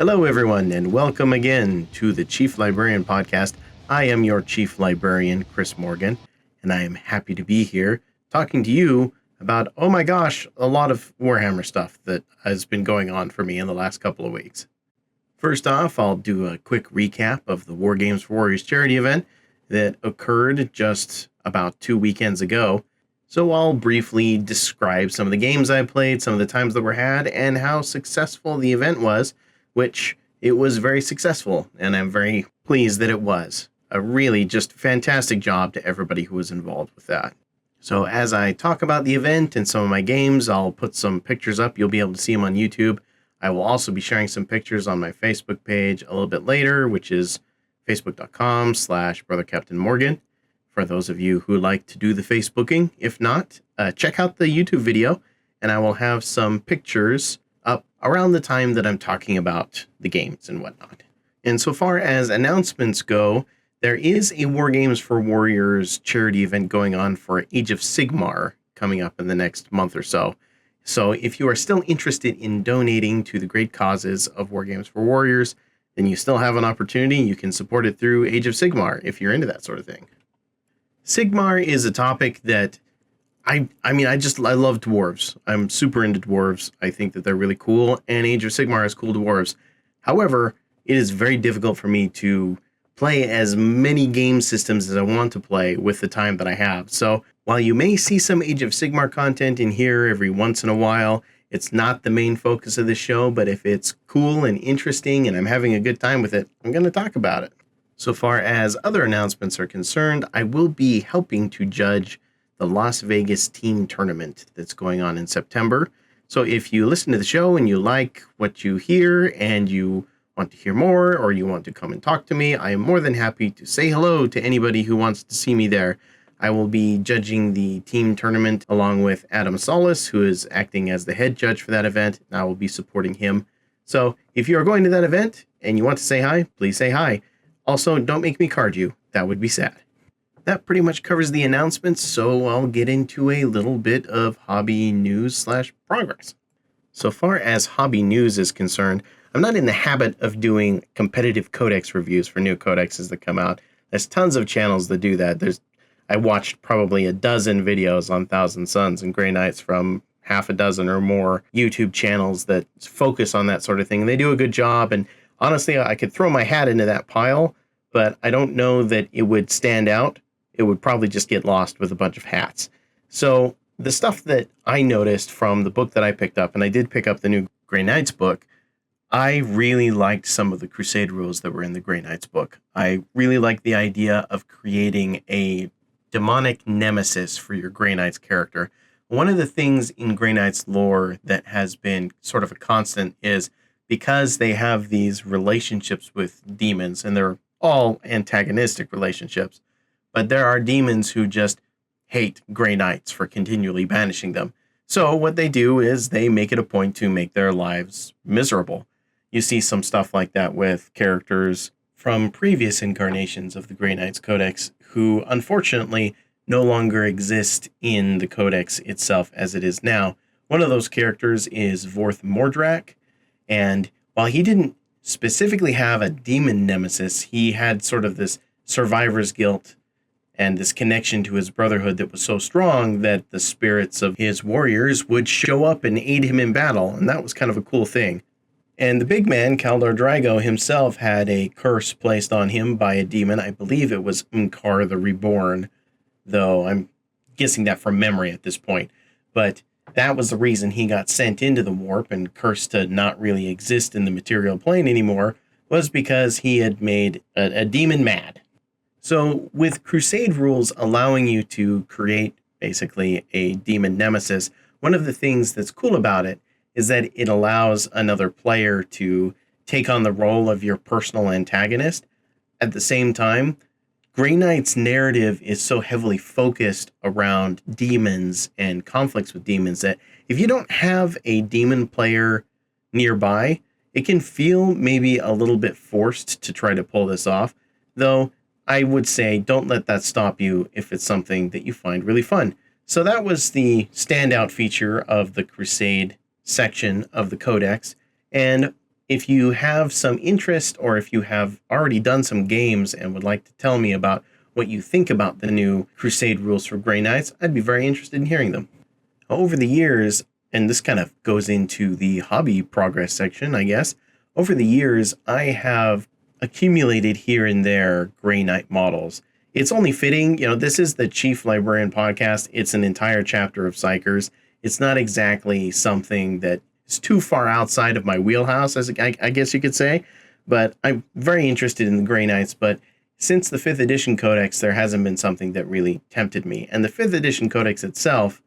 Hello, everyone, and welcome again to the Chief Librarian podcast. I am your Chief Librarian, Chris Morgan, and I am happy to be here talking to you about, oh my gosh, a lot of Warhammer stuff that has been going on for me in the last couple of weeks. First off, I'll do a quick recap of the Wargames for Warriors charity event that occurred just about 2 weekends ago. So I'll briefly describe some of the games I played, some of the times that were had, and how successful the event was, which it was very successful, and I'm very pleased that it was. A really just fantastic job to everybody who was involved with that. So as I talk about the event and some of my games, I'll put some pictures up. You'll be able to see them on YouTube. I will also be sharing some pictures on my Facebook page a little bit later, which is facebook.com/BrotherCaptainMorgan. For those of you who like to do the Facebooking, if not, check out the YouTube video, and I will have some pictures up around the time that I'm talking about the games and whatnot. And so far as announcements go, there is a Wargames for Warriors charity event going on for Age of Sigmar coming up in the next month or so. So if you are still interested in donating to the great causes of Wargames for Warriors, then you still have an opportunity. You can support it through Age of Sigmar if you're into that sort of thing. Sigmar is a topic that I love dwarves. I'm super into dwarves. I think that they're really cool, and Age of Sigmar has cool dwarves. However, it is very difficult for me to play as many game systems as I want to play with the time that I have. So while you may see some Age of Sigmar content in here every once in a while, it's not the main focus of the show, but if it's cool and interesting and I'm having a good time with it, I'm going to talk about it. So far as other announcements are concerned, I will be helping to judge the Las Vegas team tournament that's going on in September. So if you listen to the show and you like what you hear and you want to hear more or you want to come and talk to me, I am more than happy to say hello to anybody who wants to see me there. I will be judging the team tournament along with Adam Solis, who is acting as the head judge for that event, and I will be supporting him. So if you are going to that event and you want to say hi, please say hi. Also, don't make me card you. That would be sad. That pretty much covers the announcements, so I'll get into a little bit of hobby news/progress. So far as hobby news is concerned, I'm not in the habit of doing competitive codex reviews for new codexes that come out. There's tons of channels that do that. I watched probably a dozen videos on Thousand Suns and Grey Knights from half a dozen or more YouTube channels that focus on that sort of thing. They do a good job, and honestly, I could throw my hat into that pile, but I don't know that it would stand out. It would probably just get lost with a bunch of hats. So the stuff that I noticed from the book that I picked up, and I did pick up the new Grey Knights book, I really liked some of the Crusade rules that were in the Grey Knights book. I really liked the idea of creating a demonic nemesis for your Grey Knights character. One of the things in Grey Knights lore that has been sort of a constant is because they have these relationships with demons, and they're all antagonistic relationships, but there are demons who just hate Grey Knights for continually banishing them. So what they do is they make it a point to make their lives miserable. You see some stuff like that with characters from previous incarnations of the Grey Knights Codex who unfortunately no longer exist in the Codex itself as it is now. One of those characters is Vorth Mordrak, and while he didn't specifically have a demon nemesis, he had sort of this survivor's guilt and this connection to his brotherhood that was so strong that the spirits of his warriors would show up and aid him in battle, and that was kind of a cool thing. And the big man, Kaldar Drago himself, had a curse placed on him by a demon. I believe it was Unkar the Reborn, though I'm guessing that from memory at this point. But that was the reason he got sent into the warp and cursed to not really exist in the material plane anymore, was because he had made a demon mad. So with Crusade rules allowing you to create basically a demon nemesis, one of the things that's cool about it is that it allows another player to take on the role of your personal antagonist. At the same time, Grey Knight's narrative is so heavily focused around demons and conflicts with demons that if you don't have a demon player nearby, it can feel maybe a little bit forced to try to pull this off, though I would say don't let that stop you if it's something that you find really fun. So that was the standout feature of the Crusade section of the Codex, and if you have some interest or if you have already done some games and would like to tell me about what you think about the new Crusade rules for Grey Knights, I'd be very interested in hearing them. Over the years, and this kind of goes into the hobby progress section, I guess, over the years, I have accumulated here and there Grey Knight models. It's only fitting, this is the Chief Librarian podcast. It's an entire chapter of Psychers. It's not exactly something that is too far outside of my wheelhouse, as I guess you could say, but I'm very interested in the Grey Knights. But since the 5th edition codex, there hasn't been something that really tempted me. And the 5th edition codex itself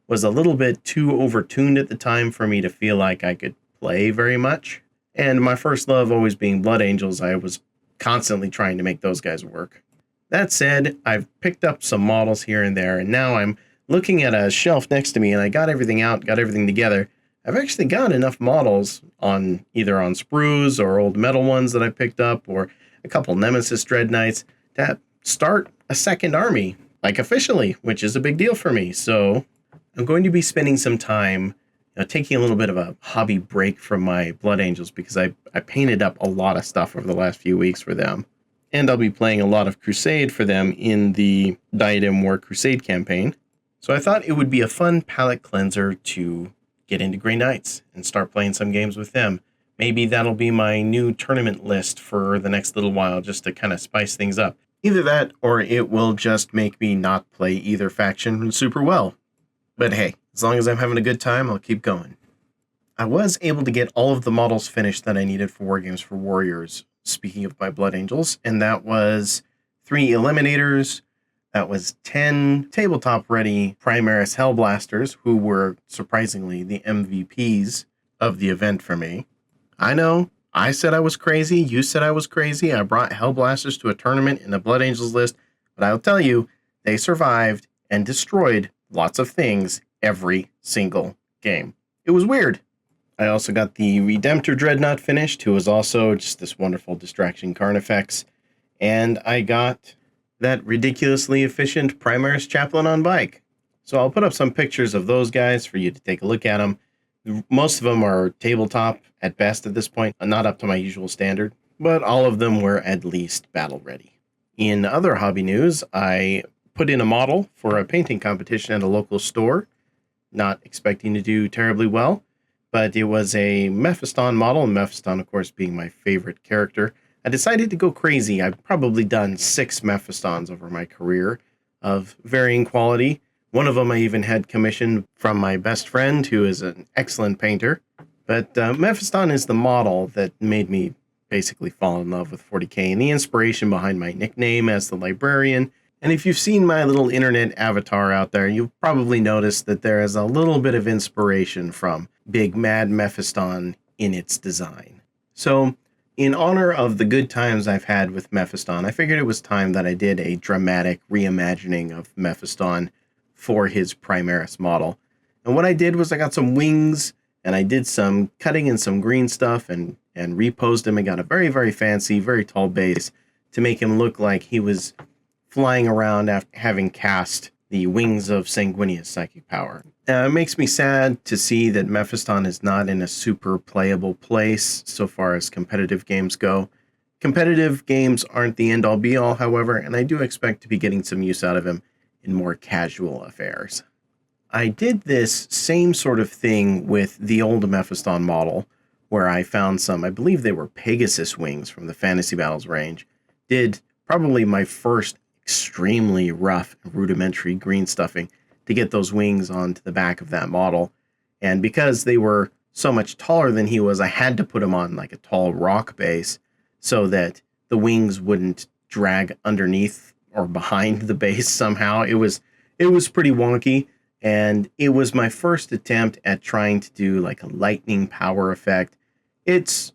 was a little bit too overtuned at the time for me to feel like I could play very much. And my first love always being Blood Angels, I was constantly trying to make those guys work. That said, I've picked up some models here and there, and now I'm looking at a shelf next to me, and I got everything out, got everything together. I've actually got enough models either on sprues or old metal ones that I picked up, or a couple Nemesis Dread Knights to start a second army, like officially, which is a big deal for me. So I'm going to be spending some time taking a little bit of a hobby break from my Blood Angels because I painted up a lot of stuff over the last few weeks for them. And I'll be playing a lot of Crusade for them in the Diadem War Crusade campaign. So I thought it would be a fun palette cleanser to get into Grey Knights and start playing some games with them. Maybe that'll be my new tournament list for the next little while, just to kind of spice things up. Either that, or it will just make me not play either faction super well. But hey, as long as I'm having a good time, I'll keep going. I was able to get all of the models finished that I needed for Wargames for Warriors, speaking of my Blood Angels, and that was 3 Eliminators, that was 10 tabletop-ready Primaris Hellblasters, who were, surprisingly, the MVPs of the event for me. I know, I said I was crazy, you said I was crazy, I brought Hellblasters to a tournament in the Blood Angels list, but I'll tell you, they survived and destroyed lots of things every single game. It was weird. I also got the Redemptor Dreadnought finished, who was also just this wonderful Distraction Carnifex. And I got that ridiculously efficient Primaris Chaplain on bike. So I'll put up some pictures of those guys for you to take a look at them. Most of them are tabletop at best at this point, not up to my usual standard, but all of them were at least battle ready. In other hobby news, I put in a model for a painting competition at a local store, not expecting to do terribly well. But it was a Mephiston model, and Mephiston, of course, being my favorite character. I decided to go crazy. I've probably done 6 Mephistons over my career of varying quality. One of them I even had commissioned from my best friend, who is an excellent painter. But Mephiston is the model that made me basically fall in love with 40K, and the inspiration behind my nickname as the Librarian. And if you've seen my little internet avatar out there, you've probably noticed that there is a little bit of inspiration from Big Mad Mephiston in its design. So, in honor of the good times I've had with Mephiston, I figured it was time that I did a dramatic reimagining of Mephiston for his Primaris model. And what I did was I got some wings, and I did some cutting and some green stuff, and reposed him and got a very, very fancy, very tall base to make him look like he was flying around after having cast the Wings of Sanguinius psychic power. It makes me sad to see that Mephiston is not in a super playable place so far as competitive games go. Competitive games aren't the end-all be-all, however, and I do expect to be getting some use out of him in more casual affairs. I did this same sort of thing with the old Mephiston model, where I found some, I believe they were Pegasus wings from the Fantasy Battles range. Did probably my first extremely rough and rudimentary green stuffing to get those wings onto the back of that model. And because they were so much taller than he was, I had to put him on like a tall rock base so that the wings wouldn't drag underneath or behind the base somehow. It was pretty wonky, and it was my first attempt at trying to do like a lightning power effect. It's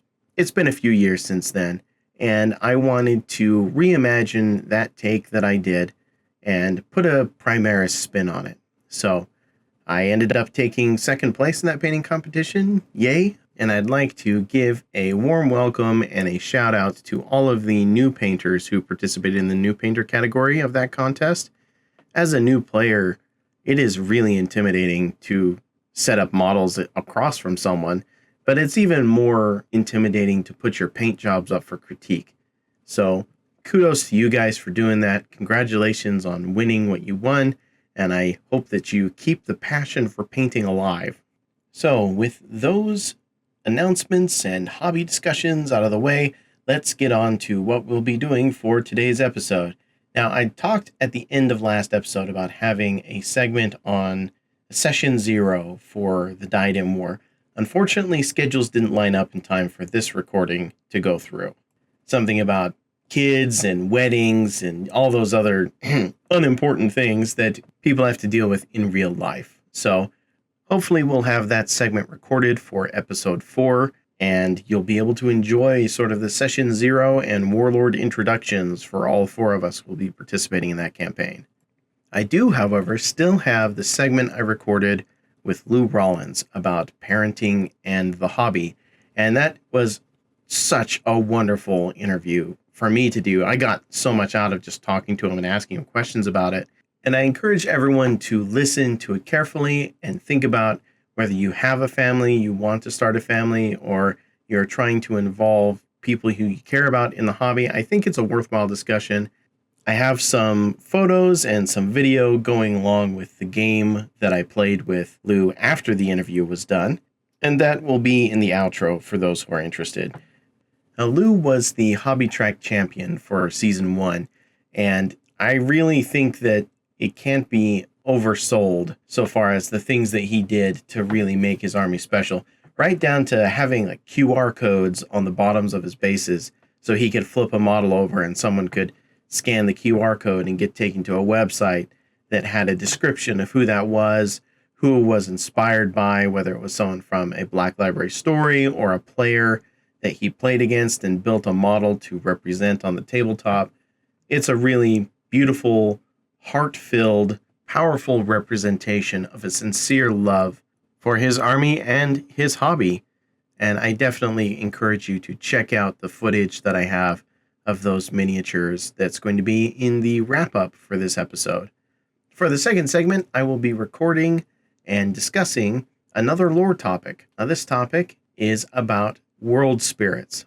been a few years since then, and I wanted to reimagine that take that I did and put a Primaris spin on it. So I ended up taking second place in that painting competition. Yay! And I'd like to give a warm welcome and a shout out to all of the new painters who participated in the new painter category of that contest. As a new player, it is really intimidating to set up models across from someone, but it's even more intimidating to put your paint jobs up for critique. So kudos to you guys for doing that. Congratulations on winning what you won, and I hope that you keep the passion for painting alive. So with those announcements and hobby discussions out of the way, let's get on to what we'll be doing for today's episode. Now, I talked at the end of last episode about having a segment on Session 0 for the Diadem War. Unfortunately, schedules didn't line up in time for this recording to go through. Something about kids and weddings and all those other unimportant things that people have to deal with in real life. So hopefully we'll have that segment recorded for episode 4, and you'll be able to enjoy sort of the Session 0 and Warlord introductions for all 4 of us who will be participating in that campaign. I do, however, still have the segment I recorded with Lou Rollins about parenting and the hobby, and that was such a wonderful interview for me to do. I got so much out of just talking to him and asking him questions about it. And I encourage everyone to listen to it carefully and think about whether you have a family, you want to start a family, or you're trying to involve people who you care about in the hobby. I think it's a worthwhile discussion. I have some photos and some video going along with the game that I played with Lou after the interview was done, and that will be in the outro for those who are interested. Now, Lou was the Hobby Track champion for Season 1, and I really think that it can't be oversold so far as the things that he did to really make his army special, right down to having like QR codes on the bottoms of his bases so he could flip a model over and someone could scan the QR code and get taken to a website that had a description of who that was, who it was inspired by, whether it was someone from a Black Library story or a player that he played against and built a model to represent on the tabletop. It's a really beautiful, heart-filled, powerful representation of a sincere love for his army and his hobby. And I definitely encourage you to check out the footage that I have of those miniatures that's going to be in the wrap-up for this episode. For the second segment, I will be recording and discussing another lore topic. Now, this topic is about world spirits.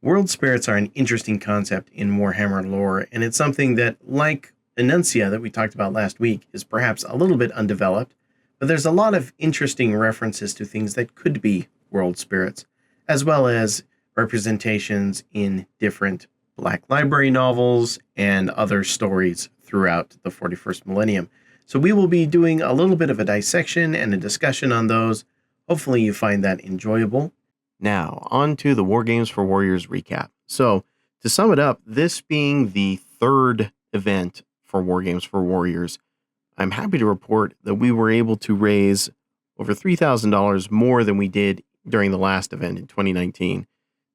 World spirits are an interesting concept in Warhammer lore, and it's something that, like Enuncia that we talked about last week, is perhaps a little bit undeveloped, but there's a lot of interesting references to things that could be world spirits, as well as representations in different Black Library novels and other stories throughout the 41st millennium. So we will be doing a little bit of a dissection and a discussion on those. Hopefully you find that enjoyable. Now, on to the Wargames for Warriors recap. So, to sum it up, this being the 3rd event for Wargames for Warriors, I'm happy to report that we were able to raise over $3,000 more than we did during the last event in 2019.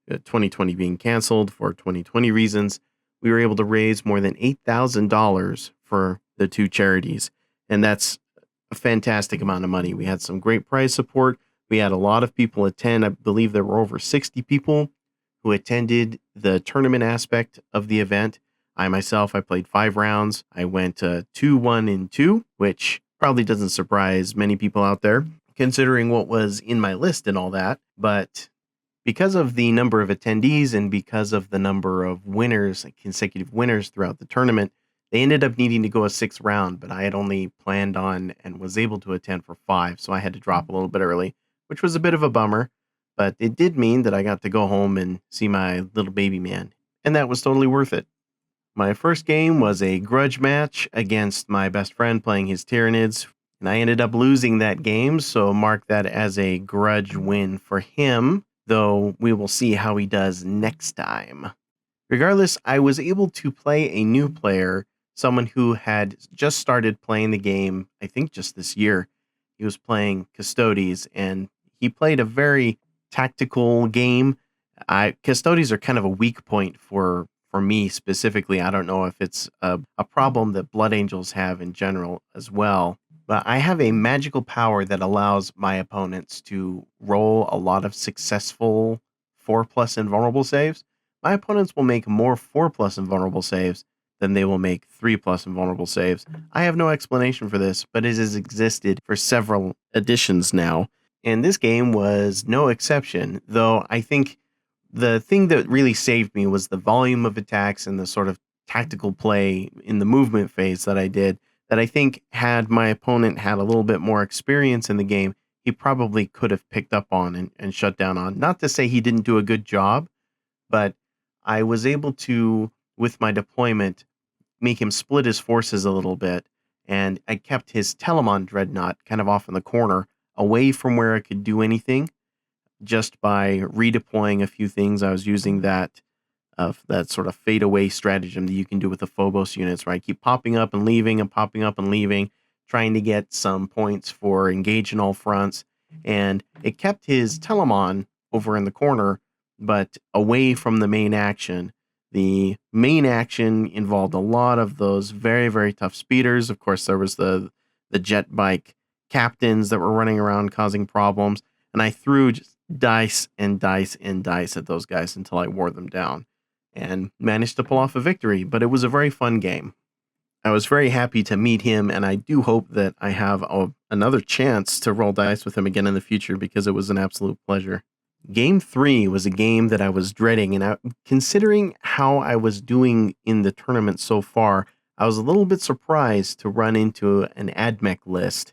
2020 being canceled for 2020 reasons, we were able to raise more than $8,000 for the 2 charities, and that's a fantastic amount of money. We had some great prize support. We had a lot of people attend. I believe there were over 60 people who attended the tournament aspect of the event. I played 5 rounds. I went 2-1-2, which probably doesn't surprise many people out there, considering what was in my list and all that. But because of the number of attendees and because of the number of winners, like consecutive winners throughout the tournament, they ended up needing to go a 6th round, but I had only planned on and was able to attend for 5, so I had to drop a little bit early, which was a bit of a bummer, but it did mean that I got to go home and see my little baby man, and that was totally worth it. My first game was a grudge match against my best friend playing his Tyranids, and I ended up losing that game, so mark that as a grudge win for him, though we will see how he does next time. Regardless, I was able to play a new player, someone who had just started playing the game, I think just this year. He was playing Custodes, and he played a very tactical game. Custodes are kind of a weak point for me specifically. I don't know if it's a problem that Blood Angels have in general as well. But I have a magical power that allows my opponents to roll a lot of successful 4+ invulnerable saves. My opponents will make more 4+ invulnerable saves than they will make 3+ invulnerable saves. I have no explanation for this, but it has existed for several editions now. And this game was no exception, though I think the thing that really saved me was the volume of attacks and the sort of tactical play in the movement phase that I did. That I think had my opponent had a little bit more experience in the game, he probably could have picked up on and shut down on. Not to say he didn't do a good job, but I was able to, with my deployment, make him split his forces a little bit. And I kept his Telemon Dreadnought kind of off in the corner, away from where I could do anything, just by redeploying a few things. I was using that of that sort of fade away stratagem that you can do with the Phobos units, where I keep popping up and leaving and popping up and leaving, trying to get some points for engage in all fronts. And it kept his Telemon over in the corner, but away from the main action. The main action involved a lot of those very, very tough speeders. Of course, there was the jet bike captains that were running around causing problems. And I threw just dice and dice and dice at those guys until I wore them down and managed to pull off a victory. But it was a very fun game. I was very happy to meet him, and I do hope that I have another chance to roll dice with him again in the future, because it was an absolute pleasure. Game 3 was a game that I was dreading, and considering how I was doing in the tournament so far, I was a little bit surprised to run into an AdMech list.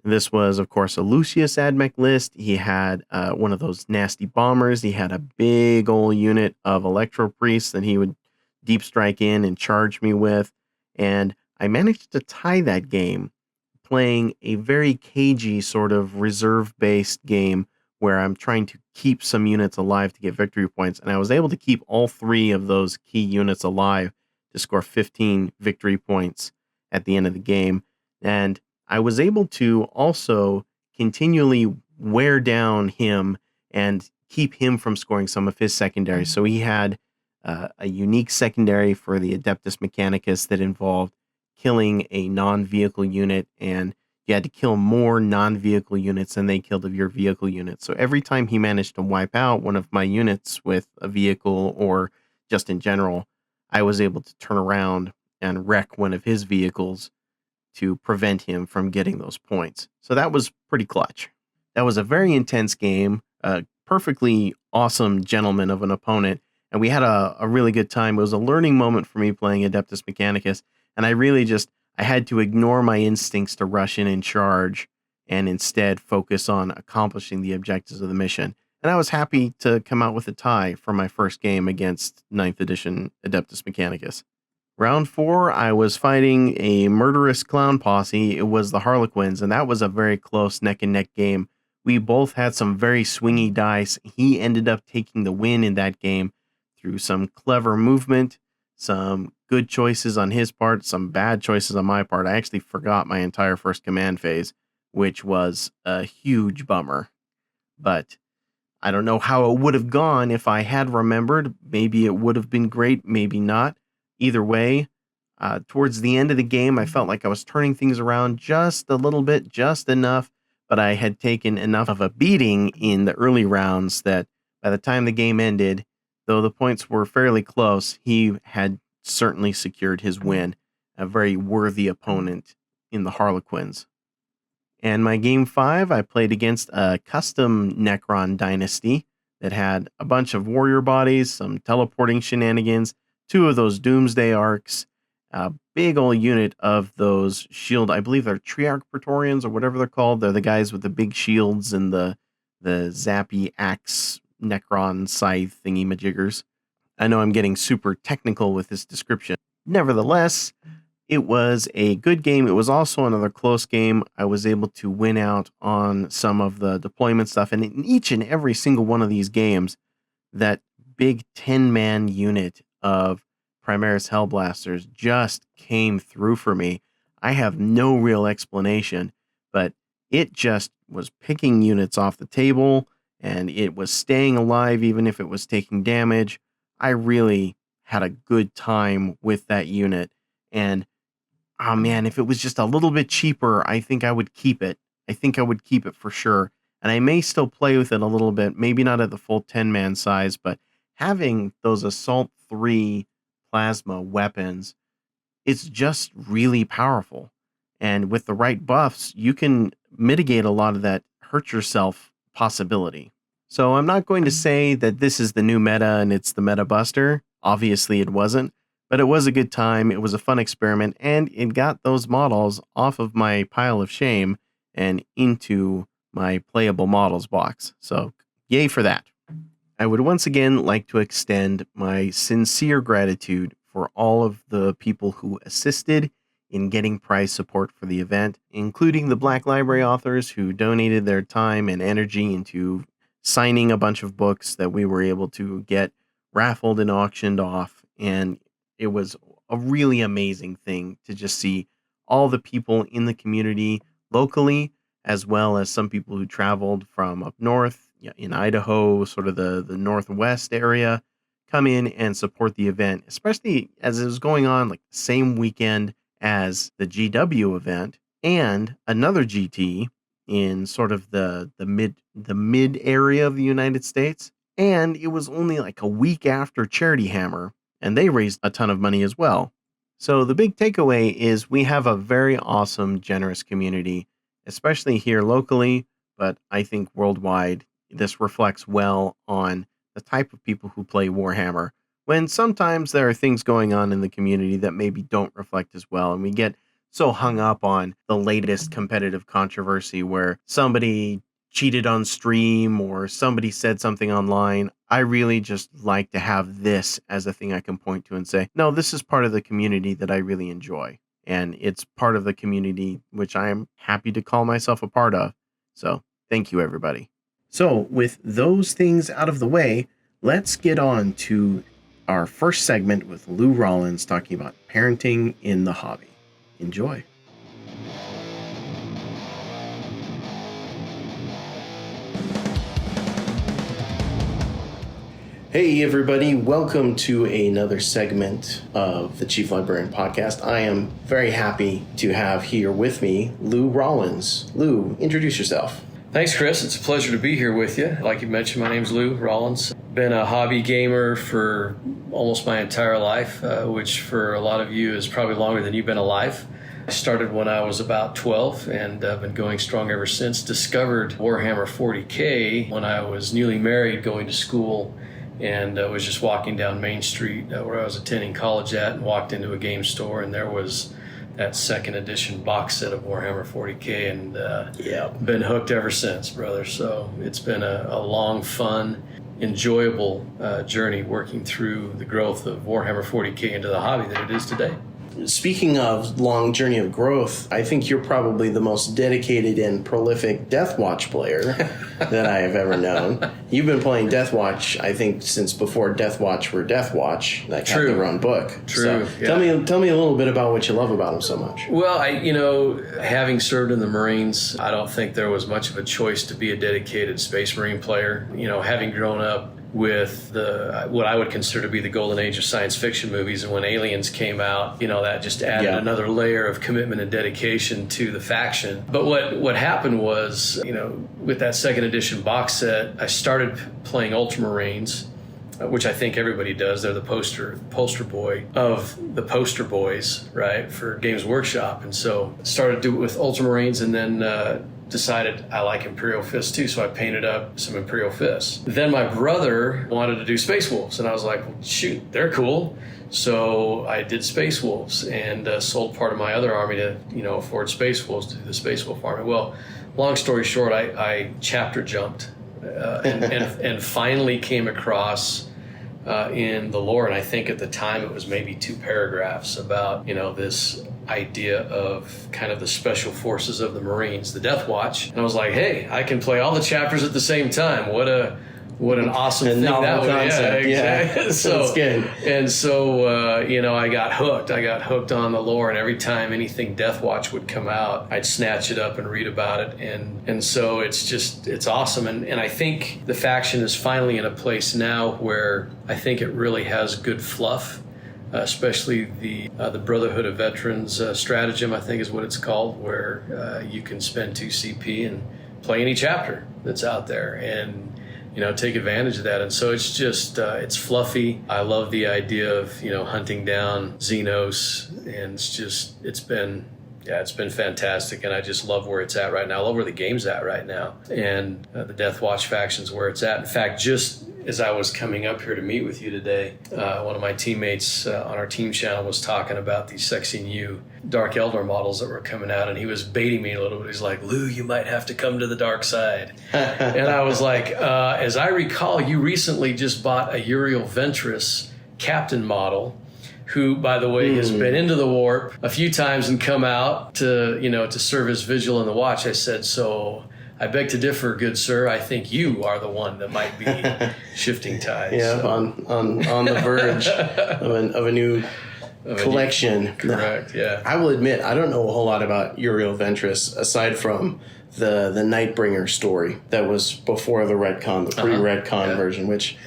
This was, of course, a Lucius AdMech list. He had one of those nasty bombers. He had a big old unit of Electro Priests that he would deep strike in and charge me with. And I managed to tie that game playing a very cagey sort of reserve-based game where I'm trying to keep some units alive to get victory points. And I was able to keep all 3 of those key units alive to score 15 victory points at the end of the game. And I was able to also continually wear down him and keep him from scoring some of his secondaries. So he had a unique secondary for the Adeptus Mechanicus that involved killing a non-vehicle unit, and you had to kill more non-vehicle units than they killed of your vehicle unit. So every time he managed to wipe out one of my units with a vehicle, or just in general, I was able to turn around and wreck one of his vehicles to prevent him from getting those points. So that was pretty clutch. That was a very intense game, a perfectly awesome gentleman of an opponent, and we had a really good time. It was a learning moment for me playing Adeptus Mechanicus, and I had to ignore my instincts to rush in and charge, and instead focus on accomplishing the objectives of the mission. And I was happy to come out with a tie for my first game against 9th edition Adeptus Mechanicus. Round 4, I was fighting a murderous clown posse. It was the Harlequins, and that was a very close neck-and-neck game. We both had some very swingy dice. He ended up taking the win in that game through some clever movement, some good choices on his part, some bad choices on my part. I actually forgot my entire first command phase, which was a huge bummer. But I don't know how it would have gone if I had remembered. Maybe it would have been great, maybe not. Either way, towards the end of the game, I felt like I was turning things around just a little bit, just enough, but I had taken enough of a beating in the early rounds that by the time the game ended, though the points were fairly close, he had certainly secured his win, a very worthy opponent in the Harlequins. And my game 5, I played against a custom Necron dynasty that had a bunch of warrior bodies, some teleporting shenanigans, 2 of those Doomsday Arcs, a big old unit of those shield, I believe they're Triarch Praetorians or whatever they're called. They're the guys with the big shields and the zappy axe Necron scythe thingy majiggers. I know I'm getting super technical with this description. Nevertheless, it was a good game. It was also another close game. I was able to win out on some of the deployment stuff, and in each and every single one of these games, that big 10-man unit of Primaris Hellblasters just came through for me. I have no real explanation, but it just was picking units off the table, and it was staying alive even if it was taking damage. I really had a good time with that unit, and oh man, if it was just a little bit cheaper, I think I would keep it. I think I would keep it for sure. And I may still play with it a little bit, maybe not at the full 10-man size, but having those Assault 3 plasma weapons, it's just really powerful. And with the right buffs, you can mitigate a lot of that hurt yourself possibility. So I'm not going to say that this is the new meta and it's the meta buster. Obviously it wasn't, but it was a good time. It was a fun experiment, and it got those models off of my pile of shame and into my playable models box. So yay for that. I would once again like to extend my sincere gratitude for all of the people who assisted in getting prize support for the event, including the Black Library authors who donated their time and energy into signing a bunch of books that we were able to get raffled and auctioned off. And it was a really amazing thing to just see all the people in the community locally, as well as some people who traveled from up north in Idaho, sort of the northwest area, come in and support the event, especially as it was going on like the same weekend as the GW event and another GT in sort of the mid area of the United States. And it was only like a week after Charity Hammer, and they raised a ton of money as well. So the big takeaway is we have a very awesome, generous community, especially here locally, but I think worldwide. This reflects well on the type of people who play Warhammer, when sometimes there are things going on in the community that maybe don't reflect as well, and we get so hung up on the latest competitive controversy where somebody cheated on stream or somebody said something online. I really just like to have this as a thing I can point to and say, no, this is part of the community that I really enjoy. And it's part of the community which I am happy to call myself a part of. So thank you, everybody. So with those things out of the way, let's get on to our first segment with Lou Rollins talking about parenting in the hobby. Enjoy. Hey everybody, welcome to another segment of the Chief Librarian podcast. I am very happy to have here with me Lou Rollins. Lou, introduce yourself. Thanks, Chris. It's a pleasure to be here with you. Like you mentioned, my name's Lou Rollins. Been a hobby gamer for almost my entire life, which for a lot of you is probably longer than you've been alive. I started when I was about 12 and I've been going strong ever since. Discovered Warhammer 40K when I was newly married, going to school, and was just walking down Main Street where I was attending college at, and walked into a game store, and there was that second edition box set of Warhammer 40K, and been hooked ever since, brother. So it's been a long, fun, enjoyable journey working through the growth of Warhammer 40K into the hobby that it is today. Speaking of long journey of growth, I think you're probably the most dedicated and prolific Deathwatch player that I have ever known. You've been playing Deathwatch, I think, since before Deathwatch were Deathwatch, that had their own book. True. So tell me a little bit about what you love about them so much. Well, having served in the Marines, I don't think there was much of a choice to be a dedicated Space Marine player. Having grown up with what I would consider to be the golden age of science fiction movies, and when Aliens came out, that just added another layer of commitment and dedication to the faction. But what happened was, with that second edition box set, I started playing Ultramarines, which I think everybody does. They're the poster boy of the poster boys, right, for Games Workshop. And so started to do it with Ultramarines, and then decided I like Imperial Fists too, so I painted up some Imperial Fists. Then my brother wanted to do Space Wolves, and I was like, well, shoot, they're cool. So I did Space Wolves and sold part of my other army to, afford Space Wolves, to do the Space Wolf army. Well, long story short, I chapter jumped and finally came across in the lore, and I think at the time it was maybe 2 paragraphs about, this idea of kind of the special forces of the Marines, the Death Watch. And I was like, hey, I can play all the chapters at the same time. What an awesome thing that would be. Concept. Yeah, exactly. So that's good. And so, I got hooked. I got hooked on the lore, and every time anything Death Watch would come out, I'd snatch it up and read about it. And so it's awesome. And I think the faction is finally in a place now where I think it really has good fluff. Especially the Brotherhood of Veterans stratagem, I think is what it's called, where you can spend 2 CP and play any chapter that's out there and, take advantage of that. And so it's just, it's fluffy. I love the idea of, hunting down Xenos, and it's been Yeah, it's been fantastic, and I just love where it's at right now. I love where the game's at right now, and the Death Watch faction's where it's at. In fact, just as I was coming up here to meet with you today, one of my teammates on our team channel was talking about these sexy new Dark Eldar models that were coming out, and he was baiting me a little bit. He's like, Lou, you might have to come to the dark side. And I was like, as I recall, you recently just bought a Uriel Ventress captain model, who, by the way, has been into the warp a few times and come out to, to serve as vigil in the watch. I said, so I beg to differ, good sir. I think you are the one that might be shifting tides. Yeah, so. on the verge of a new collection. Correct, yeah. I will admit, I don't know a whole lot about Uriel Ventress, aside from the Nightbringer story that was before the retcon, the pre-retcon version, which,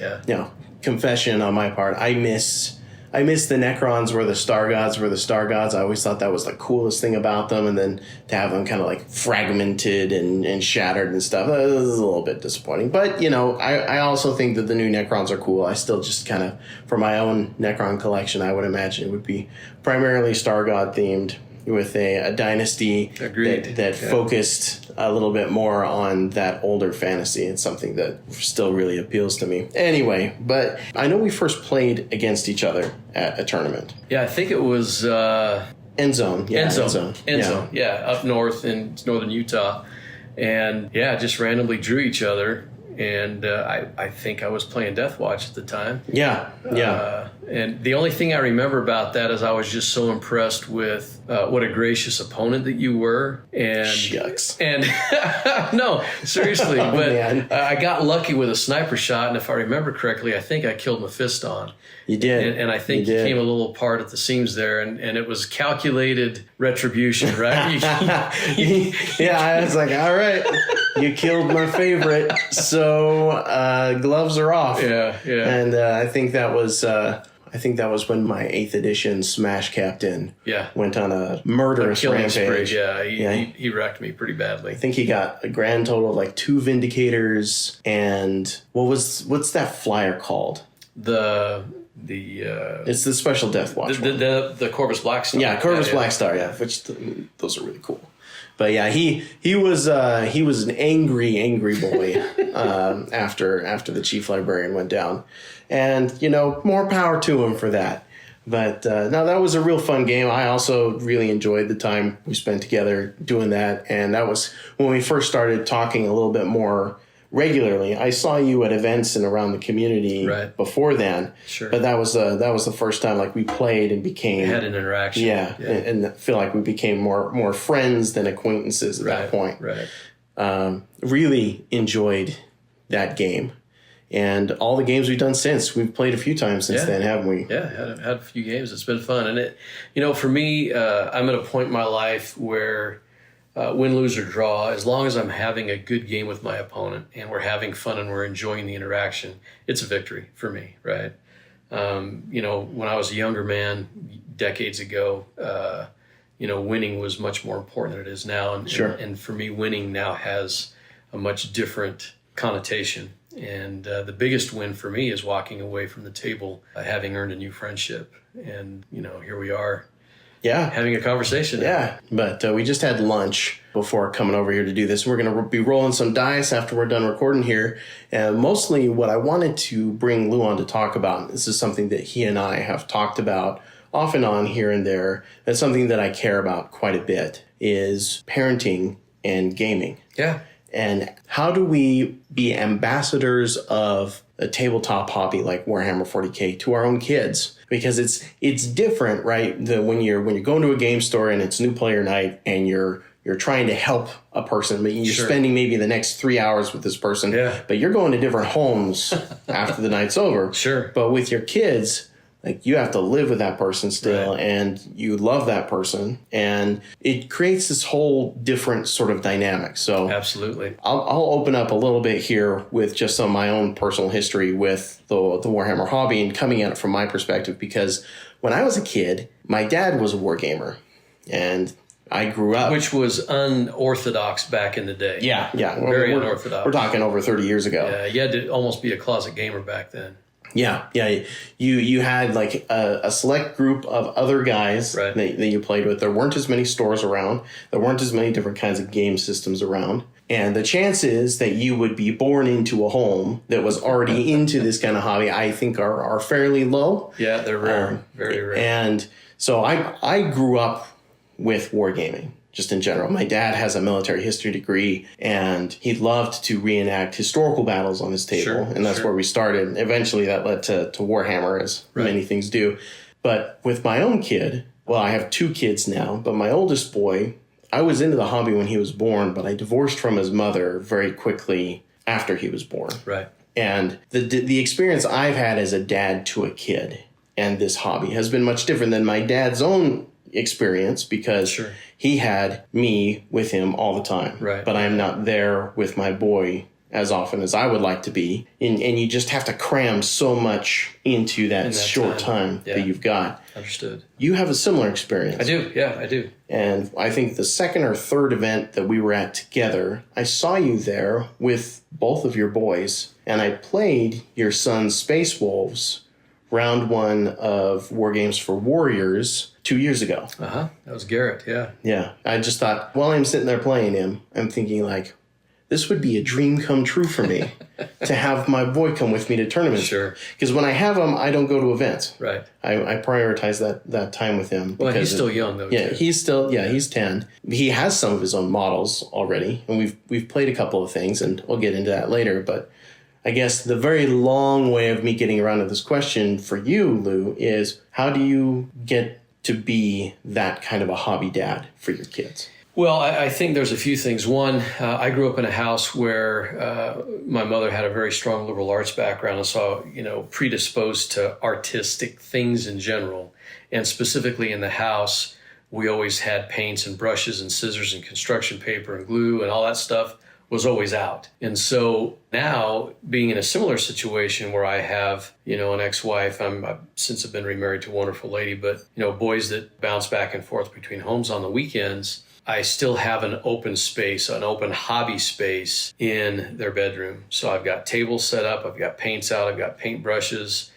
confession on my part, I miss the Necrons where the Star Gods were the Star Gods. I always thought that was the coolest thing about them, and then to have them kind of like fragmented and shattered and stuff, that was a little bit disappointing. But, I also think that the new Necrons are cool. I still just kind of, for my own Necron collection, I would imagine it would be primarily Star God themed, with a dynasty that focused a little bit more on that older fantasy. It's something that still really appeals to me. Anyway, but I know we first played against each other at a tournament. Yeah, I think it was... End Zone. Yeah, End Zone. Yeah, up north in northern Utah. And, just randomly drew each other. And I think I was playing Death Watch at the time. Yeah. And the only thing I remember about that is I was just so impressed with what a gracious opponent that you were. And shucks. And no, seriously. But I got lucky with a sniper shot, and if I remember correctly, I think I killed Mephiston. You did. And I think you came a little apart at the seams there, and it was calculated retribution, right? Yeah, I was like, all right, you killed my favorite, so gloves are off. Yeah. And I think that was when my 8th edition Smash Captain went on a murderous rampage. Spree. He wrecked me pretty badly. I think he got a grand total of like 2 Vindicators and what's that flyer called? It's the special Death Watch. The Corvus Black Star. Yeah, Corvus Black Star. Yeah, which those are really cool. But yeah, he was an angry boy after the Chief Librarian went down, and more power to him for that. But no, that was a real fun game. I also really enjoyed the time we spent together doing that, and that was when we first started talking a little bit more regularly. I saw you at events and around the community before then. Sure. But that was the first time like we played and became had an interaction. Yeah. And I feel like we became more friends than acquaintances at that point. Right. Really enjoyed that game. And all the games we've done since, we've played a few times since then, haven't we? Yeah, had a few games. It's been fun. And it, for me, I'm at a point in my life where win, lose, or draw, as long as I'm having a good game with my opponent and we're having fun and we're enjoying the interaction, it's a victory for me, right? When I was a younger man, decades ago, winning was much more important than it is now. And for me, winning now has a much different connotation. And the biggest win for me is walking away from the table, having earned a new friendship. And, here we are. Yeah. Having a conversation. Yeah. But we just had lunch before coming over here to do this. We're going to be rolling some dice after we're done recording here. And mostly what I wanted to bring Lou on to talk about, and this is something that he and I have talked about off and on here and there. That's something that I care about quite a bit, is parenting and gaming. Yeah. And how do we be ambassadors of a tabletop hobby like Warhammer 40K to our own kids? Because it's different, right? When you're going to a game store and it's new player night and you're trying to help a person, but you're spending maybe the next 3 hours with this person, but you're going to different homes after the night's over. Sure. But with your kids, like, you have to live with that person still, and you love that person, and it creates this whole different sort of dynamic. So absolutely, I'll open up a little bit here with just some of my own personal history with the Warhammer hobby and coming at it from my perspective, because when I was a kid, my dad was a wargamer, and I grew up, which was unorthodox back in the day. Yeah, very unorthodox. We're talking over 30 years ago. Yeah, you had to almost be a closet gamer back then. Yeah. You had like a select group of other guys Right. that you played with. There weren't as many stores around. There weren't as many different kinds of game systems around. And the chances that you would be born into a home that was already into this kind of hobby, I think, are fairly low. Yeah, they're rare, very rare. And so I grew up with wargaming. Just in general. My dad has a military history degree, and he loved to reenact historical battles on his table. Sure, and that's where we started. Eventually that led to Warhammer, as many things do. But with my own kid, well, I have 2 kids now, but my oldest boy, I was into the hobby when he was born, but I divorced from his mother very quickly after he was born. Right. And the experience I've had as a dad to a kid and this hobby has been much different than my dad's own experience, because he had me with him all the time. Right. But I'm not there with my boy as often as I would like to be. And you just have to cram so much into that short time that you've got. Understood. You have a similar experience. I do. Yeah, I do. And I think the second or third event that we were at together, I saw you there with both of your boys, and I played your son's Space Wolves round 1 of Wargames for Warriors 2 years ago. That was Garrett. Yeah. Yeah. I just thought, while I'm sitting there playing him, I'm thinking like, this would be a dream come true for me to have my boy come with me to tournaments. Sure. Because when I have him, I don't go to events. Right. I prioritize that time with him. Well, he's still young though. Yeah, too. he's 10. He has some of his own models already, and we've played a couple of things, and we'll get into that later. But I guess the very long way of me getting around to this question for you, Lou, is how do you get to be that kind of a hobby dad for your kids? Well, I think there's a few things. One, I grew up in a house where my mother had a very strong liberal arts background, and so, predisposed to artistic things in general. And specifically in the house, we always had paints and brushes and scissors and construction paper and glue, and all that stuff was always out. And so now, being in a similar situation where I have, an ex-wife, since I've been remarried to a wonderful lady, but, boys that bounce back and forth between homes on the weekends, I still have an open space, an open hobby space in their bedroom. So I've got tables set up, I've got paints out, I've got paint brushes,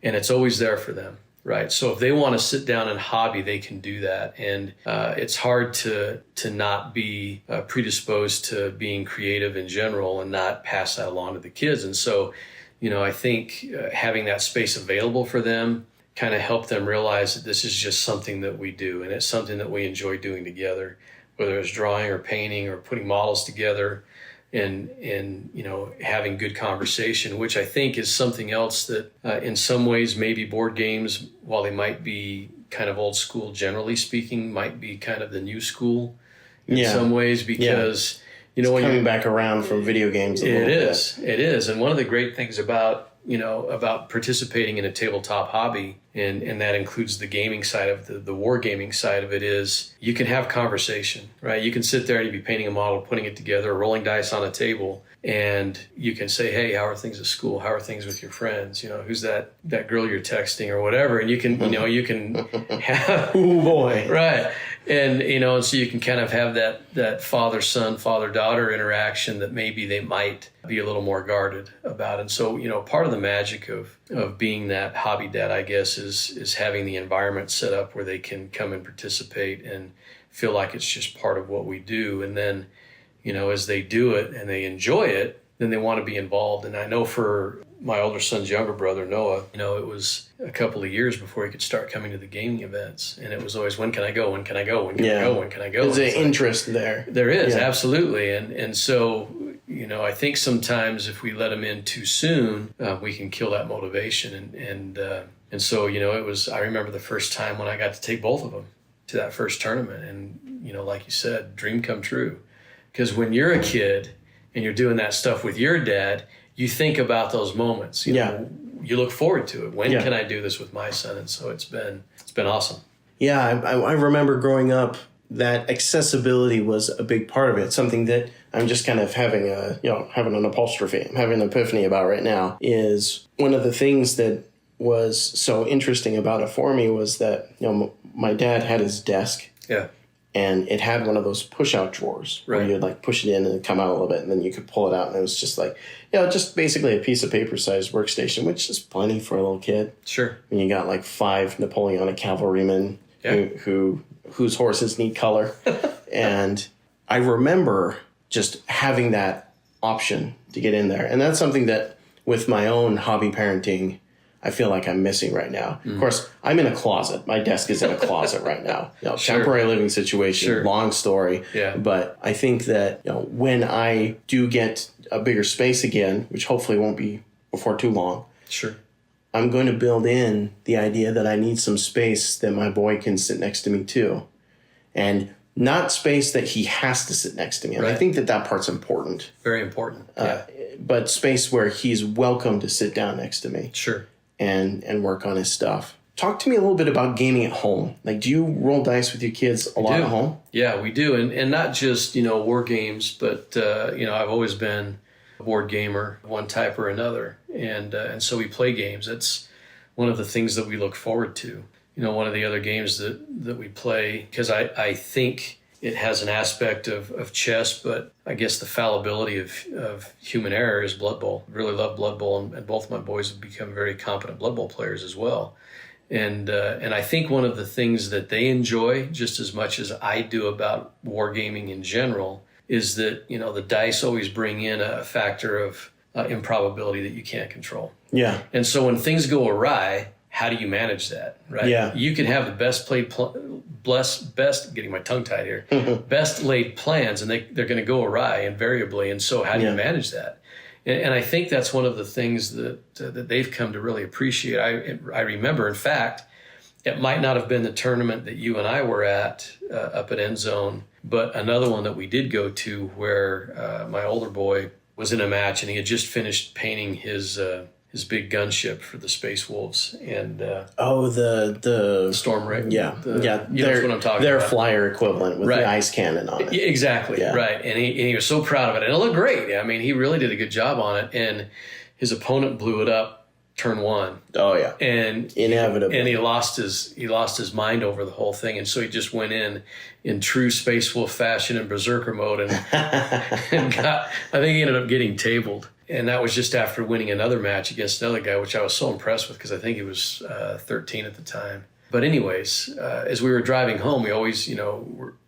and it's always there for them, right? So if they want to sit down and hobby, they can do that. And it's hard to not be predisposed to being creative in general and not pass that along to the kids. And so, I think having that space available for them kind of helped them realize that this is just something that we do, and it's something that we enjoy doing together, whether it's drawing or painting or putting models together, and having good conversation, which I think is something else that in some ways maybe board games, while they might be kind of old school generally speaking, might be kind of the new school in some ways, because it's coming back around from video games a little bit. It is. And one of the great things about participating in a tabletop hobby, and that includes the gaming side of the wargaming side of it, is you can have conversation, right? You can sit there and you'd be painting a model, putting it together, rolling dice on a table, and you can say, hey, how are things at school? How are things with your friends? Who's that girl you're texting or whatever? And you can, you can have, oh boy. Right. And, and so you can kind of have that father-son, father-daughter interaction that maybe they might be a little more guarded about. And so, part of the magic of being that hobby dad, I guess, is having the environment set up where they can come and participate and feel like it's just part of what we do. And then, as they do it and they enjoy it, then they want to be involved. And I know for my older son's younger brother, Noah, it was a couple of years before he could start coming to the gaming events. And it was always, when can I go? When can I go? When can I go? When can I go? There's an interest there. There is, absolutely. And so, I think sometimes if we let them in too soon, we can kill that motivation. And so, it was, I remember the first time when I got to take both of them to that first tournament. And, like you said, dream come true. Because when you're a kid and you're doing that stuff with your dad, you think about those moments. You know, you look forward to it. When can I do this with my son? And so it's been awesome. Yeah, I remember growing up that accessibility was a big part of it. Something that I'm just kind of having an apostrophe, I'm having an epiphany about right now, is one of the things that was so interesting about it for me was that, my dad had his desk. Yeah. and it had one of those push-out drawers where Right. you'd like push it in and it'd come out a little bit, and then you could pull it out, and it was just like, just basically a piece of paper-sized workstation, which is plenty for a little kid. Sure. And you got like 5 Napoleonic cavalrymen whose horses need color. And I remember just having that option to get in there. And that's something that with my own hobby parenting, I feel like I'm missing right now. Of course, I'm in a closet. My desk is in a closet right now. Sure. Temporary living situation, long story. Yeah. But I think that when I do get a bigger space again, which hopefully won't be before too long, Sure. I'm going to build in the idea that I need some space that my boy can sit next to me too. And not space that he has to sit next to me. And I think that part's important. Very important. But space where he's welcome to sit down next to me. Sure. And work on his stuff. Talk to me a little bit about gaming at home. Like, do you roll dice with your kids a lot at home? Yeah, we do. And not just, war games, but, I've always been a board gamer, one type or another. And so we play games. That's one of the things that we look forward to. One of the other games that we play, because I think it has an aspect of chess, but I guess the fallibility of human error is Blood Bowl. I really love Blood Bowl, and both my boys have become very competent Blood Bowl players as well. And I think one of the things that they enjoy just as much as I do about wargaming in general is that, the dice always bring in a factor of improbability that you can't control. Yeah. And so when things go awry, how do you manage that, right? Yeah. You can have the best getting my tongue tied here, best laid plans, and they're going to go awry invariably. And so how do you manage that? And I think that's one of the things that they've come to really appreciate. I remember, in fact, it might not have been the tournament that you and I were at up at End Zone, but another one that we did go to where my older boy was in a match, and he had just finished painting his big gunship for the Space Wolves, and the Storm Ray. Yeah. That's what I'm talking their about. flyer equivalent with the ice cannon on it. Exactly, right. And he was so proud of it, and it looked great. I mean, he really did a good job on it, and his opponent blew it up turn 1. Oh yeah, and inevitably, and he lost his mind over the whole thing, and so he just went in true Space Wolf fashion in berserker mode, and I think he ended up getting tabled. And that was just after winning another match against another guy, which I was so impressed with because I think he was 13 at the time. But anyways, as we were driving home, we always,